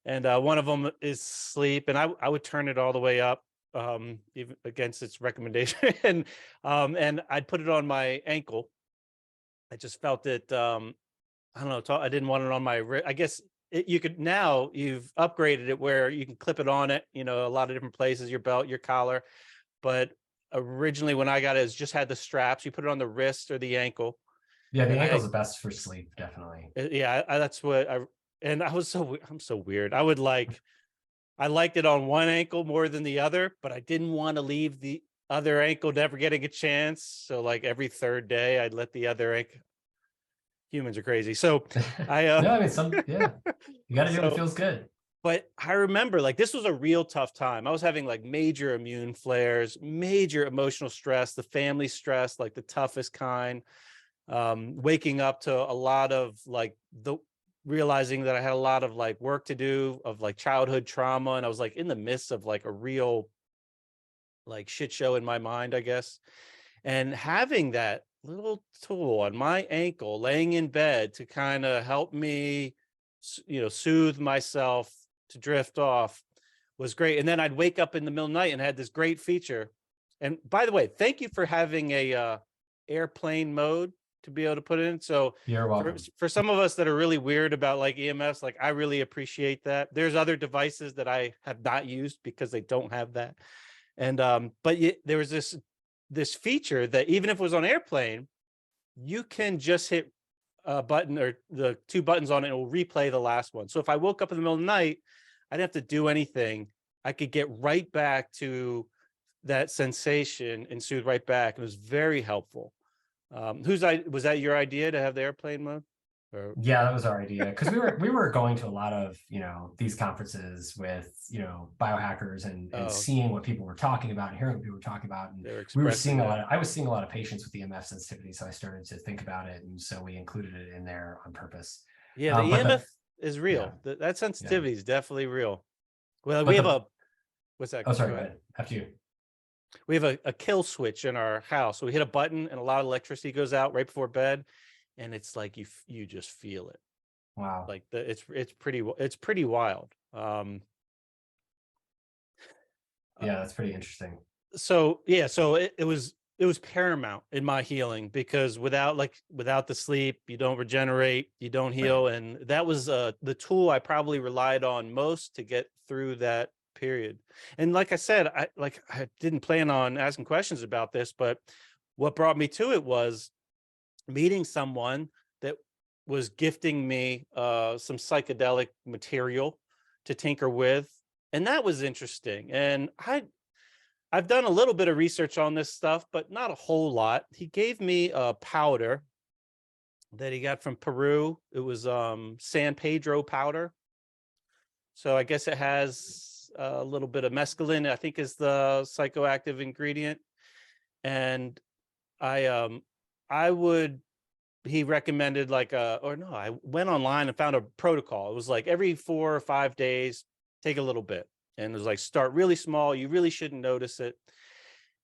And one of them is sleep, and I would turn it all the way up, even against its recommendation. And I'd put it on my ankle. I just felt it. I don't know. I didn't want it on my wrist. I guess you could, now you've upgraded it where you can clip it on it, a lot of different places, your belt, your collar. But originally when I got it, just had the straps. You put it on the wrist or the ankle. Yeah, the ankle's the best for sleep, definitely. Yeah, that's what I'm so weird. I liked it on one ankle more than the other, but I didn't want to leave the other ankle never getting a chance. So like every third day I'd let the other ankle. Humans are crazy. So no, I mean, you got to do what feels good. But I remember, like, this was a real tough time. I was having like major immune flares, major emotional stress, the family stress, like the toughest kind. Waking up to a lot of realizing that I had a lot of like work to do, of like childhood trauma, and I was like in the midst of like a real like shit show in my mind, I guess. And having that little tool on my ankle laying in bed to kind of help me soothe myself, to drift off, was great. And then I'd wake up in the middle of the night and had this great feature. And by the way, thank you for having a airplane mode to be able to put in. So you're welcome. For some of us that are really weird about like EMFs, like I really appreciate that. There's other devices that I have not used because they don't have that. And but there was this feature that even if it was on airplane, you can just hit a button or the 2 buttons on it, and it will replay the last one. So if I woke up in the middle of the night, I didn't have to do anything. I could get right back to that sensation and soothe right back. It was very helpful. Was that your idea to have the airplane mode? Yeah, that was our idea, because we were going to a lot of these conferences with biohackers and seeing what people were talking about and hearing what people were talking about, and we were seeing I was seeing a lot of patients with EMF sensitivity, so I started to think about it, and so we included it in there on purpose. Yeah, the EMF is real. Yeah. That sensitivity is definitely real. Well, we have what's that? Oh, sorry, go ahead. After you. We have a kill switch in our house, so we hit a button and a lot of electricity goes out right before bed. And it's like you just feel it. Wow. Like it's pretty wild. Yeah, that's pretty interesting. So yeah, so it was it was paramount in my healing, because without the sleep, you don't regenerate, you don't heal. Right. And that was the tool I probably relied on most to get through that period. And like I said, I didn't plan on asking questions about this, but what brought me to it was meeting someone that was gifting me some psychedelic material to tinker with. And that was interesting. And I've done a little bit of research on this stuff, but not a whole lot. He gave me a powder that he got from Peru. It was San Pedro powder. So I guess it has a little bit of mescaline, I think is the psychoactive ingredient. And I I would he recommended like I went online and found a protocol. It was like every 4 or 5 days, take a little bit. And it was like start really small. You really shouldn't notice it.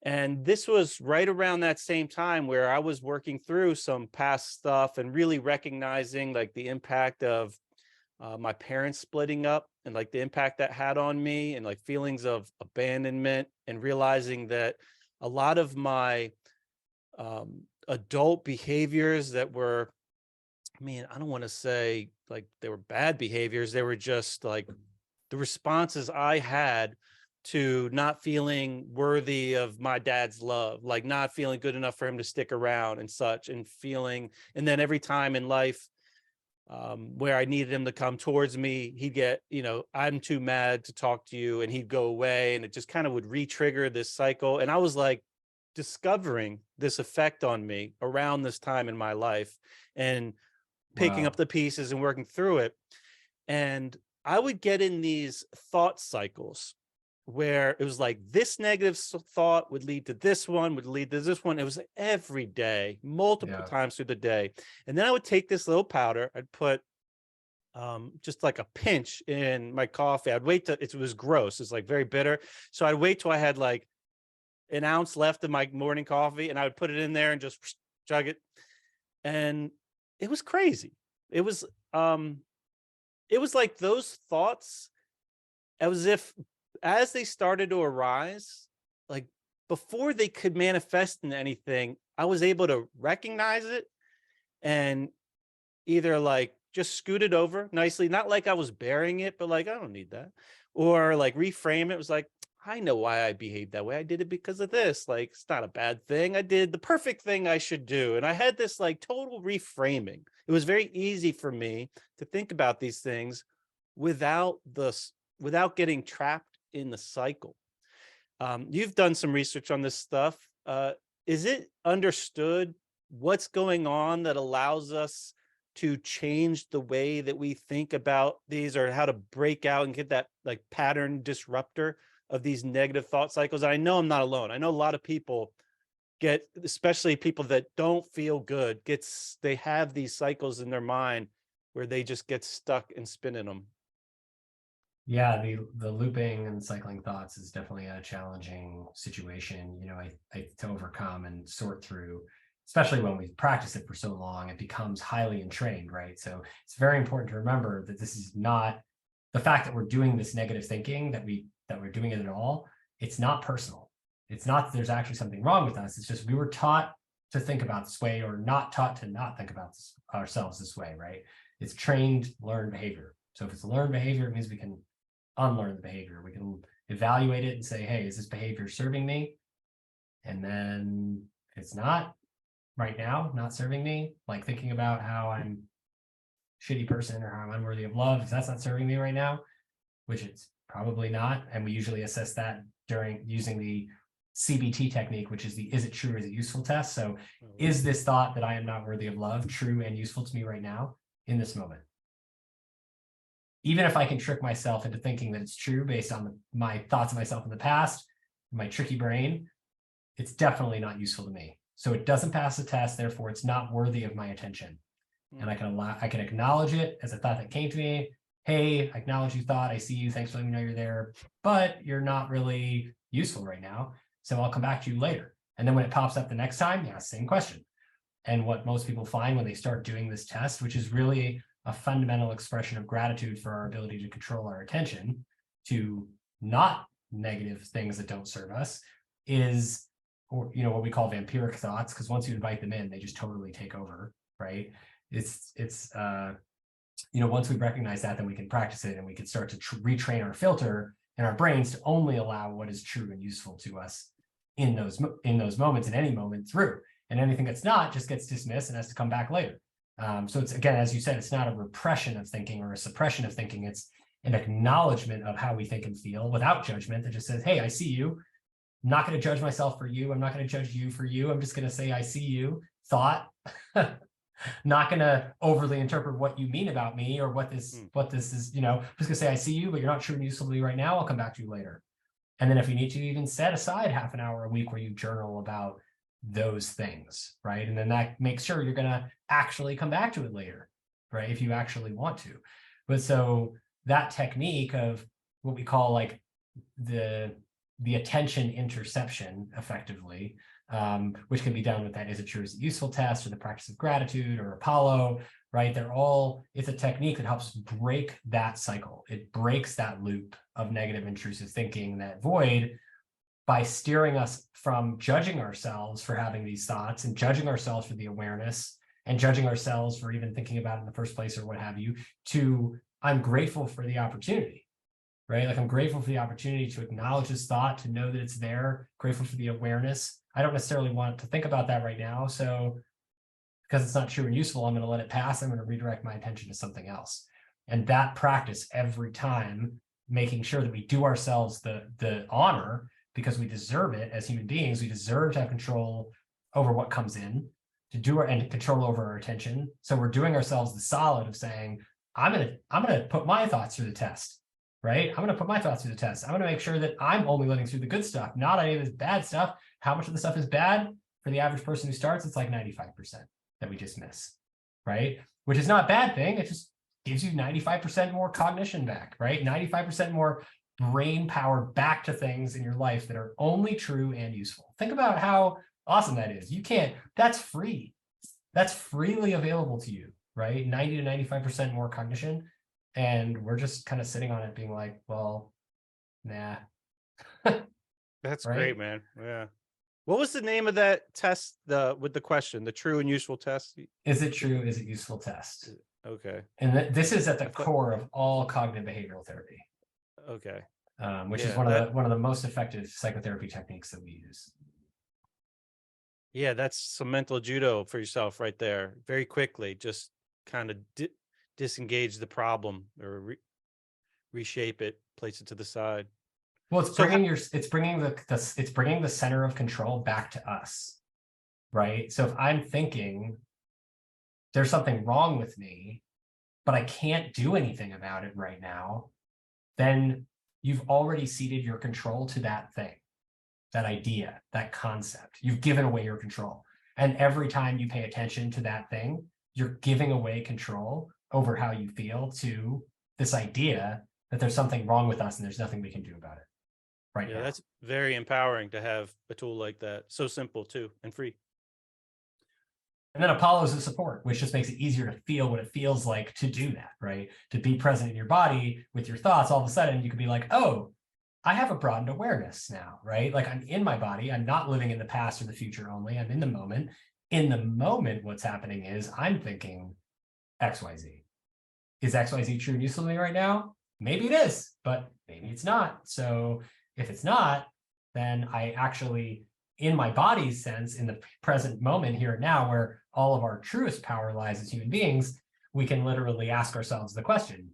And this was right around that same time where I was working through some past stuff and really recognizing like the impact of my parents splitting up, and like the impact that had on me, and like feelings of abandonment, and realizing that a lot of my adult behaviors that were, I mean, I don't want to say like they were bad behaviors. They were just like the responses I had to not feeling worthy of my dad's love, like not feeling good enough for him to stick around and such, and feeling, and then every time in life where I needed him to come towards me, he'd get, I'm too mad to talk to you, and he'd go away, and it just kind of would re-trigger this cycle. And I was like discovering this effect on me around this time in my life, and picking up Wow. the pieces and working through it. And I would get in these thought cycles where it was like this negative thought would lead to this one, would lead to this one. It was every day, multiple Yeah. times through the day. And then I would take this little powder, I'd put just like a pinch in my coffee. I'd wait till it was gross. It's like very bitter. So I'd wait till I had like an ounce left of my morning coffee, and I would put it in there and just chug it. And it was crazy. It was um it was like those thoughts, as if as they started to arise, like before they could manifest into anything, I was able to recognize it and either like just scoot it over nicely, not like I was burying it, but like I don't need that, or like reframe it. It was like, I know why I behaved that way. I did it because of this. Like, it's not a bad thing. I did the perfect thing I should do. And I had this like total reframing. It was very easy for me to think about these things without without getting trapped in the cycle. You've done some research on this stuff. Is it understood what's going on that allows us to change the way that we think about these, or how to break out and get that like pattern disruptor of these negative thought cycles? I know I'm not alone. I know a lot of people get, especially people that don't feel good, they have these cycles in their mind where they just get stuck and spinning them. Yeah, the looping and cycling thoughts is definitely a challenging situation, I to overcome and sort through, especially when we practice it for so long. It becomes highly entrained, right? So it's very important to remember that this is not the fact that we're doing this negative thinking, that we're doing it at all. It's not personal. It's not that there's actually something wrong with us. It's just we were taught to think about this way, or not taught to not think about ourselves this way, right? It's trained, learned behavior. So if it's a learned behavior, it means we can unlearn the behavior. We can evaluate it and say, hey, is this behavior serving me? And then if it's not right now, not serving me, like thinking about how I'm a shitty person or how I'm unworthy of love, if that's not serving me right now, which it's probably not. And we usually assess that during using the CBT technique, which is the is it true or is it useful test. So is this thought that I am not worthy of love true and useful to me right now in this moment? Even if I can trick myself into thinking that it's true based on my thoughts of myself in the past, my tricky brain, it's definitely not useful to me. So it doesn't pass the test, therefore it's not worthy of my attention. And I can acknowledge it as a thought that came to me. Hey, I acknowledge you thought, I see you, thanks for letting me know you're there, but you're not really useful right now. So I'll come back to you later. And then when it pops up the next time, yeah, same question. And what most people find when they start doing this test, which is really a fundamental expression of gratitude for our ability to control our attention to not negative things that don't serve us, is or, what we call vampiric thoughts, because once you invite them in, they just totally take over, right? It's once we recognize that, then we can practice it, and we can start to retrain our filter in our brains to only allow what is true and useful to us in those moments, in any moment through, and anything that's not just gets dismissed and has to come back later. So it's, again, as you said, it's not a repression of thinking or a suppression of thinking. It's an acknowledgement of how we think and feel without judgment that just says, hey, I see you. I'm not going to judge myself for you. I'm not going to judge you for you. I'm just going to say, I see you. Thought. Not going to overly interpret what you mean about me or what this is, I'm just going to say, I see you, but you're not true and useful to me right now. I'll come back to you later. And then if you need to, even set aside half an hour a week where you journal about those things, right? And then that makes sure you're going to actually come back to it later, right? If you actually want to. But so that technique of what we call like the attention interception, effectively, which can be done with that is it true, is it useful test, or the practice of gratitude, or Apollo, right? It's a technique that helps break that cycle. It breaks that loop of negative intrusive thinking, that void, by steering us from judging ourselves for having these thoughts and judging ourselves for the awareness and judging ourselves for even thinking about it in the first place or what have you, to I'm grateful for the opportunity, right? Like I'm grateful for the opportunity to acknowledge this thought, to know that it's there, grateful for the awareness. I don't necessarily want to think about that right now. So because it's not true and useful, I'm going to let it pass. I'm going to redirect my attention to something else. And that practice every time, making sure that we do ourselves the honor, because we deserve it as human beings. We deserve to have control over what comes in, and control over our attention. So we're doing ourselves the solid of saying, I'm gonna put my thoughts through the test, right? I'm gonna put my thoughts through the test. I'm gonna make sure that I'm only letting through the good stuff, not any of this bad stuff. How much of the stuff is bad? For the average person who starts, it's like 95% that we just miss, right? Which is not a bad thing. It just gives you 95% more cognition back, right? 95% more brain power back to things in your life that are only true and useful. Think about how awesome that is. That's free. That's freely available to you, right? 90 to 95% more cognition. And we're just kind of sitting on it being like, well, nah. That's right? Great, man. Yeah. What was the name of that test, with the question, the true and useful test? Is it true? Is it useful test? Okay. And this is at the core of all cognitive behavioral therapy. Okay. Which is one of the most effective psychotherapy techniques that we use. Yeah, that's some mental judo for yourself right there. Very quickly, just kind of disengage the problem, or reshape it, place it to the side. Well, it's bringing the center of control back to us, right? So if I'm thinking there's something wrong with me, but I can't do anything about it right now, then you've already ceded your control to that thing, that idea, that concept. You've given away your control. And every time you pay attention to that thing, you're giving away control over how you feel to this idea that there's something wrong with us and there's nothing we can do about it right now. That's very empowering to have a tool like that. So simple too, and free. And then Apollo is a support, which just makes it easier to feel what it feels like to do that, right? To be present in your body with your thoughts. All of a sudden, you could be like, oh, I have a broadened awareness now, right? Like I'm in my body. I'm not living in the past or the future only. I'm in the moment. In the moment, what's happening is I'm thinking XYZ. Is XYZ true and useful to me right now? Maybe it is, but maybe it's not. So if it's not, then I actually, in my body's sense, in the present moment here and now, where all of our truest power lies as human beings, we can literally ask ourselves the question,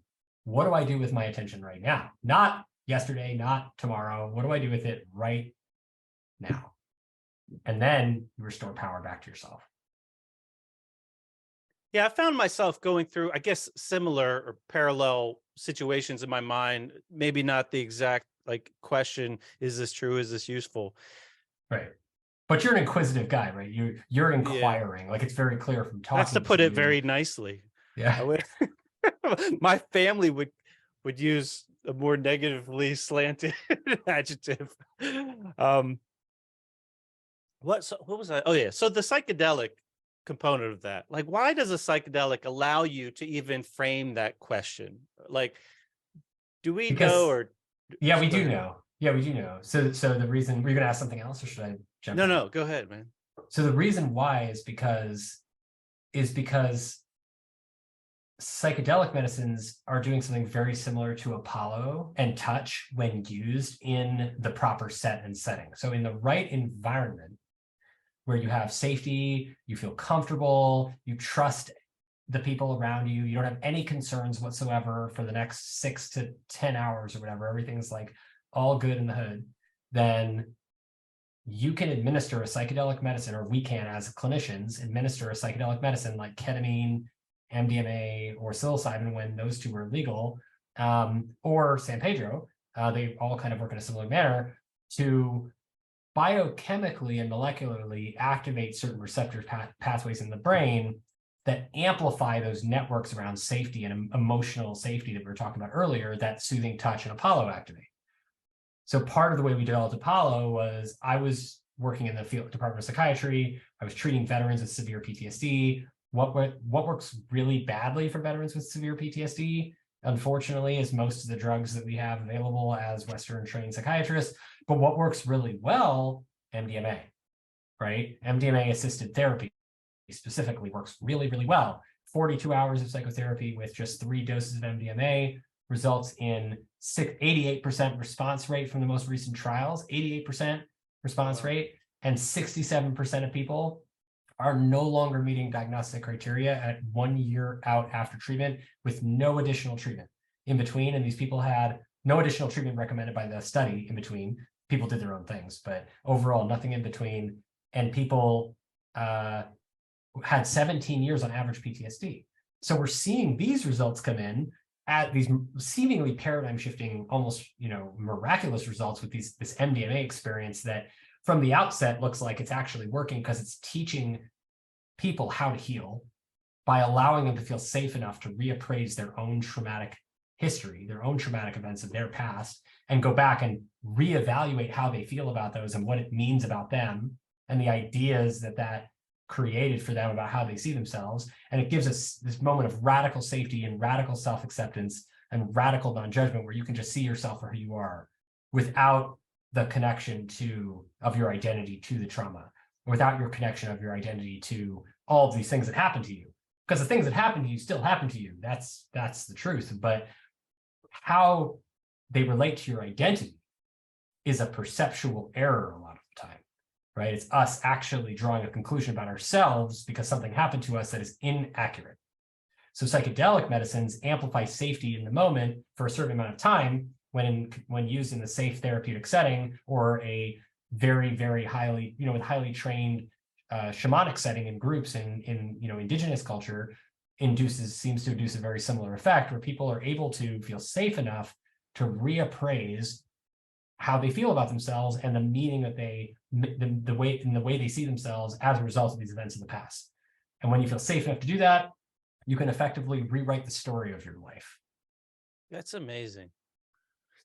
what do I do with my attention right now? Not yesterday, not tomorrow. What do I do with it right now? And then you restore power back to yourself. Yeah, I found myself going through, I guess, similar or parallel situations in my mind. Maybe not the exact question, is this true? Is this useful? Right. But you're an inquisitive guy, right? You're inquiring. Yeah. Like it's very clear from talking. That's to put it very nicely. Yeah. My family would use a more negatively slanted adjective. What was that? Oh yeah. So the psychedelic component of that, like, why does a psychedelic allow you to even frame that question? Like, do we know, or yeah, we do know. Yeah, we do know. So the reason, were you going to ask something else, or should I? jump No, in. no, go ahead, man. So the reason why is because psychedelic medicines are doing something very similar to Apollo and touch when used in the proper set and setting. So in the right environment where you have safety, you feel comfortable, you trust the people around you, you don't have any concerns whatsoever for the next 6 to 10 hours or whatever, everything's like all good in the hood, then you can administer a psychedelic medicine, or we can as clinicians administer a psychedelic medicine like ketamine, MDMA, or psilocybin when those two are legal, or San Pedro. They all kind of work in a similar manner to biochemically and molecularly activate certain receptor pathways in the brain that amplify those networks around safety and emotional safety that we were talking about earlier, that soothing touch and Apollo activate. So part of the way we developed Apollo was I was working in the field department of psychiatry. I was treating veterans with severe PTSD. What works really badly for veterans with severe PTSD, unfortunately, is most of the drugs that we have available as Western trained psychiatrists. But what works really well, MDMA, right? MDMA assisted therapy specifically works really, really well. 42 hours of psychotherapy with just 3 doses of MDMA results in 88% response rate from the most recent trials, 88% response rate, and 67% of people are no longer meeting diagnostic criteria at 1 year out after treatment with no additional treatment in between. And these people had no additional treatment recommended by the study in between. People did their own things, but overall, nothing in between. And people had 17 years on average PTSD. So we're seeing these results come in at these seemingly paradigm shifting, almost, miraculous results with this MDMA experience that from the outset looks like it's actually working because it's teaching people how to heal by allowing them to feel safe enough to reappraise their own traumatic history, their own traumatic events of their past, and go back and reevaluate how they feel about those and what it means about them and the ideas that created for them about how they see themselves. And it gives us this moment of radical safety and radical self-acceptance and radical non-judgment where you can just see yourself for who you are without the connection of your identity to the trauma, without your connection of your identity to all of these things that happen to you. Because the things that happen to you still happen to you. That's the truth. But how they relate to your identity is a perceptual error a lot of the time, right? It's us actually drawing a conclusion about ourselves because something happened to us that is inaccurate. So psychedelic medicines amplify safety in the moment for a certain amount of time when used in a safe therapeutic setting, or a very, very highly, with highly trained shamanic setting in groups in indigenous culture, seems to induce a very similar effect where people are able to feel safe enough to reappraise how they feel about themselves and the meaning that the way they see themselves as a result of these events in the past. And when you feel safe enough to do that, you can effectively rewrite the story of your life. That's amazing.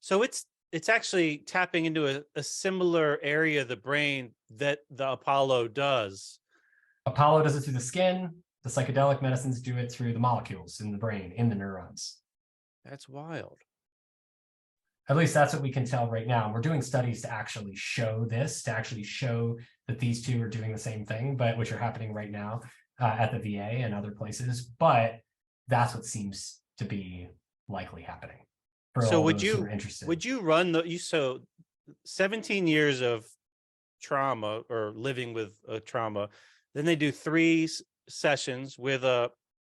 So it's actually tapping into a similar area of the brain that the Apollo does. Apollo does it through the skin. The psychedelic medicines do it through the molecules in the brain, in the neurons. That's wild. At least that's what we can tell right now. We're doing studies to actually show that these two are doing the same thing, but which are happening right now at the VA and other places. But that's what seems to be likely happening. So would you run so 17 years of trauma or living with a trauma, then they do 3 sessions with a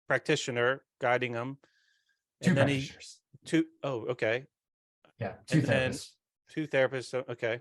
practitioner guiding them. Two practitioners. Oh, okay. Yeah, 2 therapists. 2 therapists. Okay.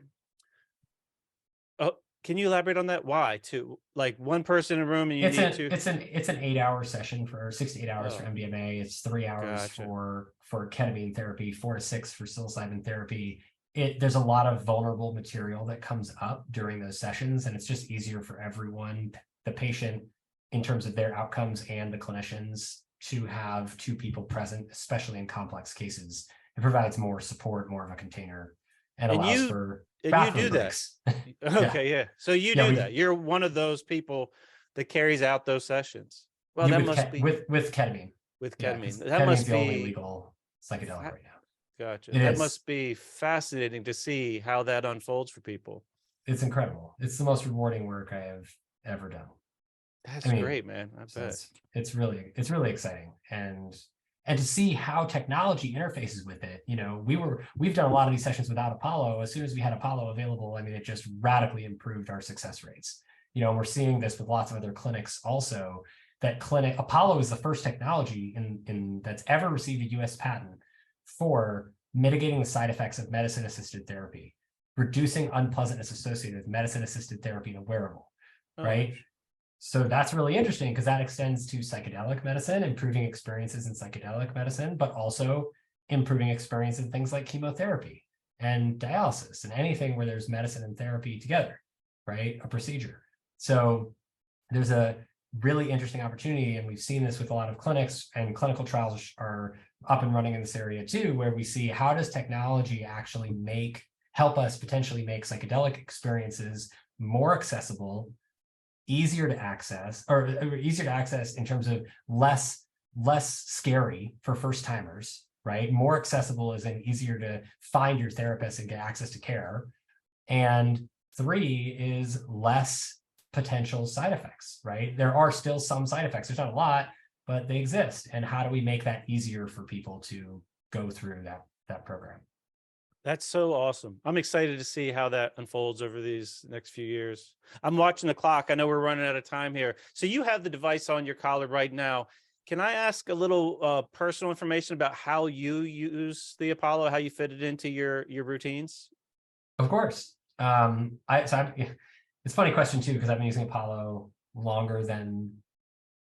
Oh, can you elaborate on that? Why 2? Like one person in a room and It's an 8-hour session for 6 to 8 hours for MDMA. It's 3 hours for ketamine therapy, 4 to 6 for psilocybin therapy. There's a lot of vulnerable material that comes up during those sessions, and it's just easier for everyone, the patient, in terms of their outcomes, and the clinicians, to have 2 people present, especially in complex cases. It provides more support, more of a container, and allows for bathroom breaks. Okay, yeah. So you do that. You're one of those people that carries out those sessions. Well, that must be with ketamine. With ketamine. That must be the only legal psychedelic right now. Gotcha. That must be fascinating to see how that unfolds for people. it's incredible. It's the most rewarding work I have ever done. That's great, man. I bet. It's really exciting. And to see how technology interfaces with it. We've done a lot of these sessions without Apollo. As soon as we had Apollo available, I mean, it just radically improved our success rates. And we're seeing this with lots of other clinics also. Apollo is the first technology in that's ever received a US patent for mitigating the side effects of medicine-assisted therapy, reducing unpleasantness associated with medicine-assisted therapy in a wearable, right? So that's really interesting because that extends to psychedelic medicine, improving experiences in psychedelic medicine, but also improving experience in things like chemotherapy and dialysis and anything where there's medicine and therapy together, right? A procedure. So there's a really interesting opportunity, and we've seen this with a lot of clinics, and clinical trials are up and running in this area too, where we see how does technology actually help us potentially make psychedelic experiences more accessible, easier to access in terms of less scary for first timers, right? More accessible as in easier to find your therapist and get access to care. And 3 is less potential side effects, right? There are still some side effects. There's not a lot, but they exist. And how do we make that easier for people to go through that program? That's so awesome. I'm excited to see how that unfolds over these next few years. I'm watching the clock. I know we're running out of time here. So you have the device on your collar right now. Can I ask a little personal information about how you use the Apollo, how you fit it into your routines? Of course. It's a funny question too, because I've been using Apollo longer than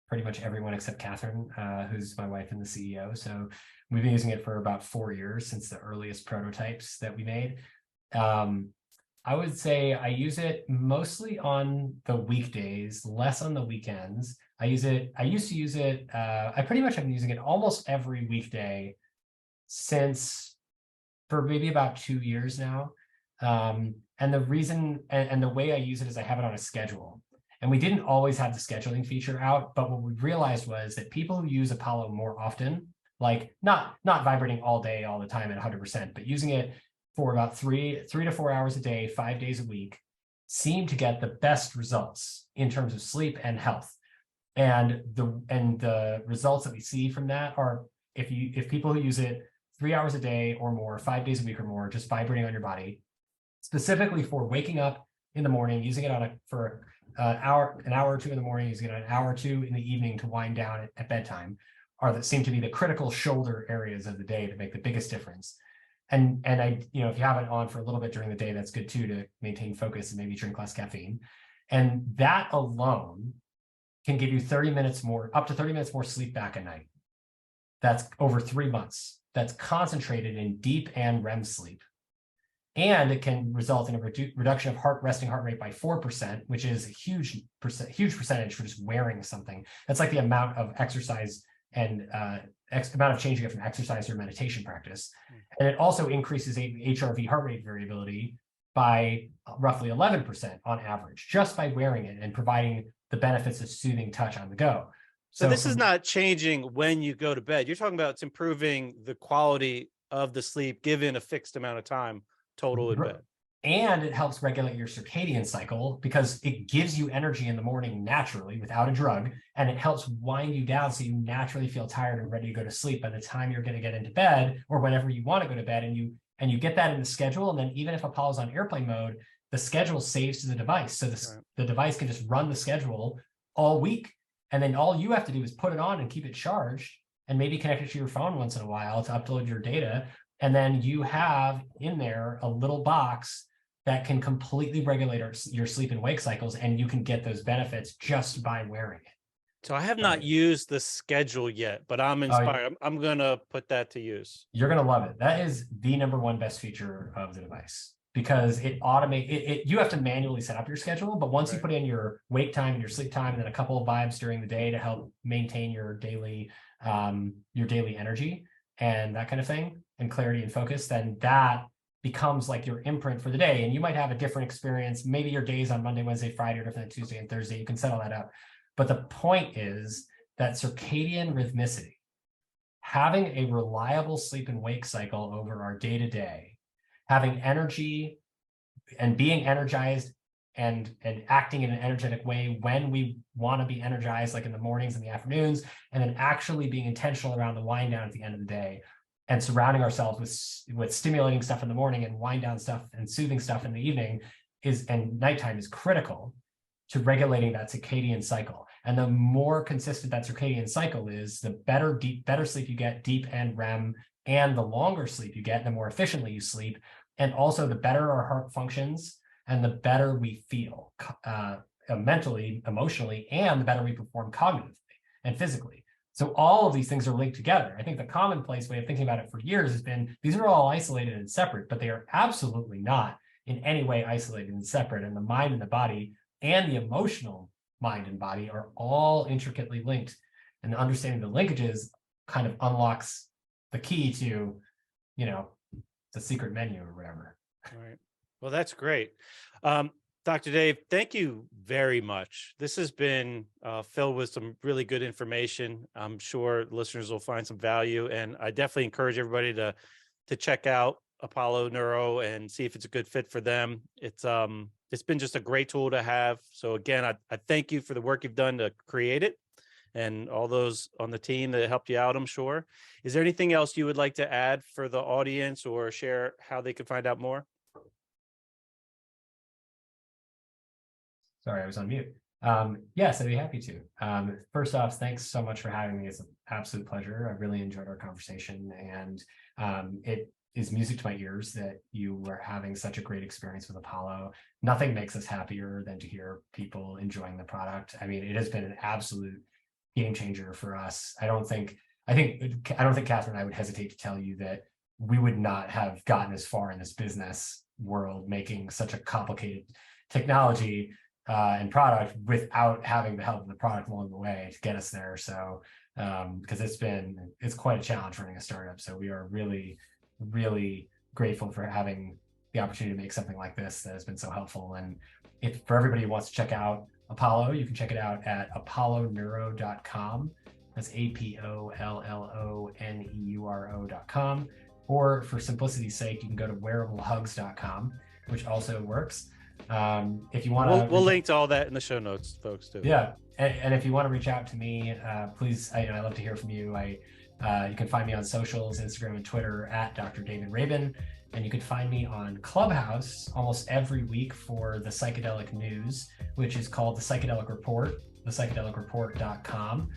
pretty much everyone except Catherine, who's my wife and the CEO. So we've been using it for about 4 years since the earliest prototypes that we made. I would say I use it mostly on the weekdays, less on the weekends. I used to use it, I pretty much have been using it almost every weekday for maybe about 2 years now. And the reason and the way I use it is I have it on a schedule. And we didn't always have the scheduling feature out, but what we realized was that people who use Apollo more often, like not vibrating all day, all the time at 100%, but using it for about 3 to 4 hours a day, 5 days a week, seem to get the best results in terms of sleep and health. And the results that we see from that are if people who use it 3 hours a day or more, 5 days a week or more, just vibrating on your body, specifically for waking up in the morning, using it for an hour or two in the morning, using it an hour or two in the evening to wind down at bedtime, seem to be the critical shoulder areas of the day to make the biggest difference. And if you have it on for a little bit during the day, that's good too, to maintain focus and maybe drink less caffeine. And that alone can give you up to 30 minutes more sleep back a night. That's over 3 months. That's concentrated in deep and REM sleep. And it can result in a reduction of resting heart rate by 4%, which is a huge percentage for just wearing something. That's like the amount of exercise and amount of change you get from exercise or meditation practice. And it also increases HRV heart rate variability by roughly 11% on average, just by wearing it and providing the benefits of soothing touch on the go. So this is not changing when you go to bed. You're talking about it's improving the quality of the sleep given a fixed amount of time total in bed. And it helps regulate your circadian cycle because it gives you energy in the morning naturally without a drug, and it helps wind you down so you naturally feel tired and ready to go to sleep by the time you're going to get into bed or whenever you want to go to bed. And you get that in the schedule. And then even if Apollo's on airplane mode, the schedule saves to the device. So the device can just run the schedule all week. And then all you have to do is put it on and keep it charged and maybe connect it to your phone once in a while to upload your data. And then you have in there a little box that can completely regulate your sleep and wake cycles, and you can get those benefits just by wearing it. So I have not used the schedule yet, but I'm inspired. I'm going to put that to use. You're going to love it. That is the #1 best feature of the device because it automates. You have to manually set up your schedule, but once you put in your wake time and your sleep time, and then a couple of vibes during the day to help maintain your daily energy and that kind of thing, and clarity and focus, then that becomes like your imprint for the day. And you might have a different experience. Maybe your days on Monday, Wednesday, Friday are different than Tuesday and Thursday. You can set all that up. But the point is that circadian rhythmicity, having a reliable sleep and wake cycle over our day-to-day, having energy and being energized and acting in an energetic way when we want to be energized, like in the mornings and the afternoons, and then actually being intentional around the wind down at the end of the day, and surrounding ourselves with stimulating stuff in the morning and wind down stuff and soothing stuff in the evening and nighttime is critical to regulating that circadian cycle. And the more consistent that circadian cycle is, the better sleep you get, deep and REM, and the longer sleep you get, the more efficiently you sleep. And also the better our heart functions and the better we feel mentally, emotionally, and the better we perform cognitively and physically. So all of these things are linked together. I think the commonplace way of thinking about it for years has been, these are all isolated and separate, but they are absolutely not in any way isolated and separate. And the mind and the body and the emotional mind and body are all intricately linked. And understanding the linkages kind of unlocks the key to, the secret menu or whatever. All right. Well, that's great. Dr. Dave, thank you very much. This has been filled with some really good information. I'm sure listeners will find some value, and I definitely encourage everybody to check out Apollo Neuro and see if it's a good fit for them. It's been just a great tool to have. So again, I thank you for the work you've done to create it, and all those on the team that helped you out, I'm sure. Is there anything else you would like to add for the audience or share how they can find out more? Sorry, I was on mute. Yes, I'd be happy to. First off, thanks so much for having me. It's an absolute pleasure. I really enjoyed our conversation, and it is music to my ears that you were having such a great experience with Apollo. Nothing makes us happier than to hear people enjoying the product. I mean, it has been an absolute game changer for us. I don't think Catherine and I would hesitate to tell you that we would not have gotten as far in this business world making such a complicated technology and product without having the help of the product along the way to get us there. So because it's quite a challenge running a startup. So we are really, really grateful for having the opportunity to make something like this that has been so helpful. And if for everybody who wants to check out Apollo, you can check it out at apolloneuro.com. That's APOLLONEURO.com. Or for simplicity's sake, you can go to wearablehugs.com, which also works. If you want to, we'll link to all that in the show notes, folks, too. Yeah, and if you want to reach out to me, please. I love to hear from you. You can find me on socials, Instagram and Twitter at Dr. David Rabin, and you can find me on Clubhouse almost every week for the psychedelic news, which is called the Psychedelic Report, thePsychedelicReport.com.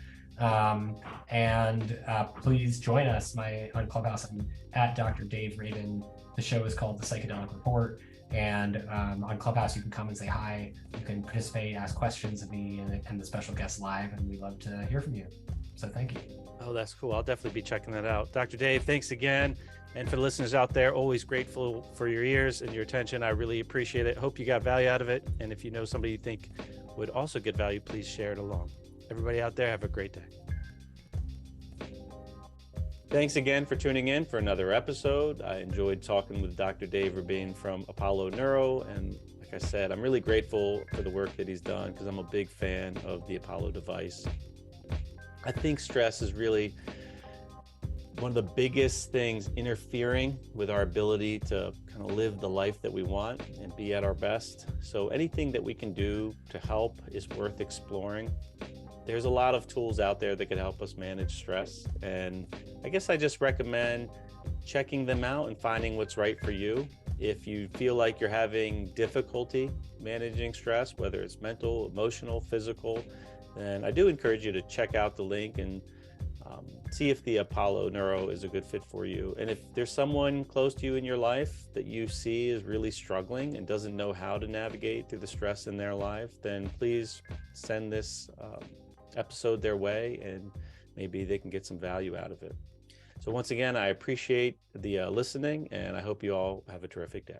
Please join us on Clubhouse. I'm at Dr. Dave Rabin. The show is called the Psychedelic Report. And on Clubhouse, you can come and say hi. You can participate, ask questions of me and the special guests live, and we love to hear from you. So thank you. Oh, that's cool. I'll definitely be checking that out. Dr. Dave, thanks again. And for the listeners out there, always grateful for your ears and your attention. I really appreciate it. Hope you got value out of it. And if you know somebody you think would also get value, please share it along. Everybody out there, have a great day. Thanks again for tuning in for another episode. I enjoyed talking with Dr. Dave Rabin from Apollo Neuro. And like I said, I'm really grateful for the work that he's done because I'm a big fan of the Apollo device. I think stress is really one of the biggest things interfering with our ability to kind of live the life that we want and be at our best. So anything that we can do to help is worth exploring. There's a lot of tools out there that can help us manage stress. And I guess I just recommend checking them out and finding what's right for you. If you feel like you're having difficulty managing stress, whether it's mental, emotional, physical, then I do encourage you to check out the link and see if the Apollo Neuro is a good fit for you. And if there's someone close to you in your life that you see is really struggling and doesn't know how to navigate through the stress in their life, then please send this episode their way and maybe they can get some value out of it. So once again, I appreciate the listening, and I hope you all have a terrific day.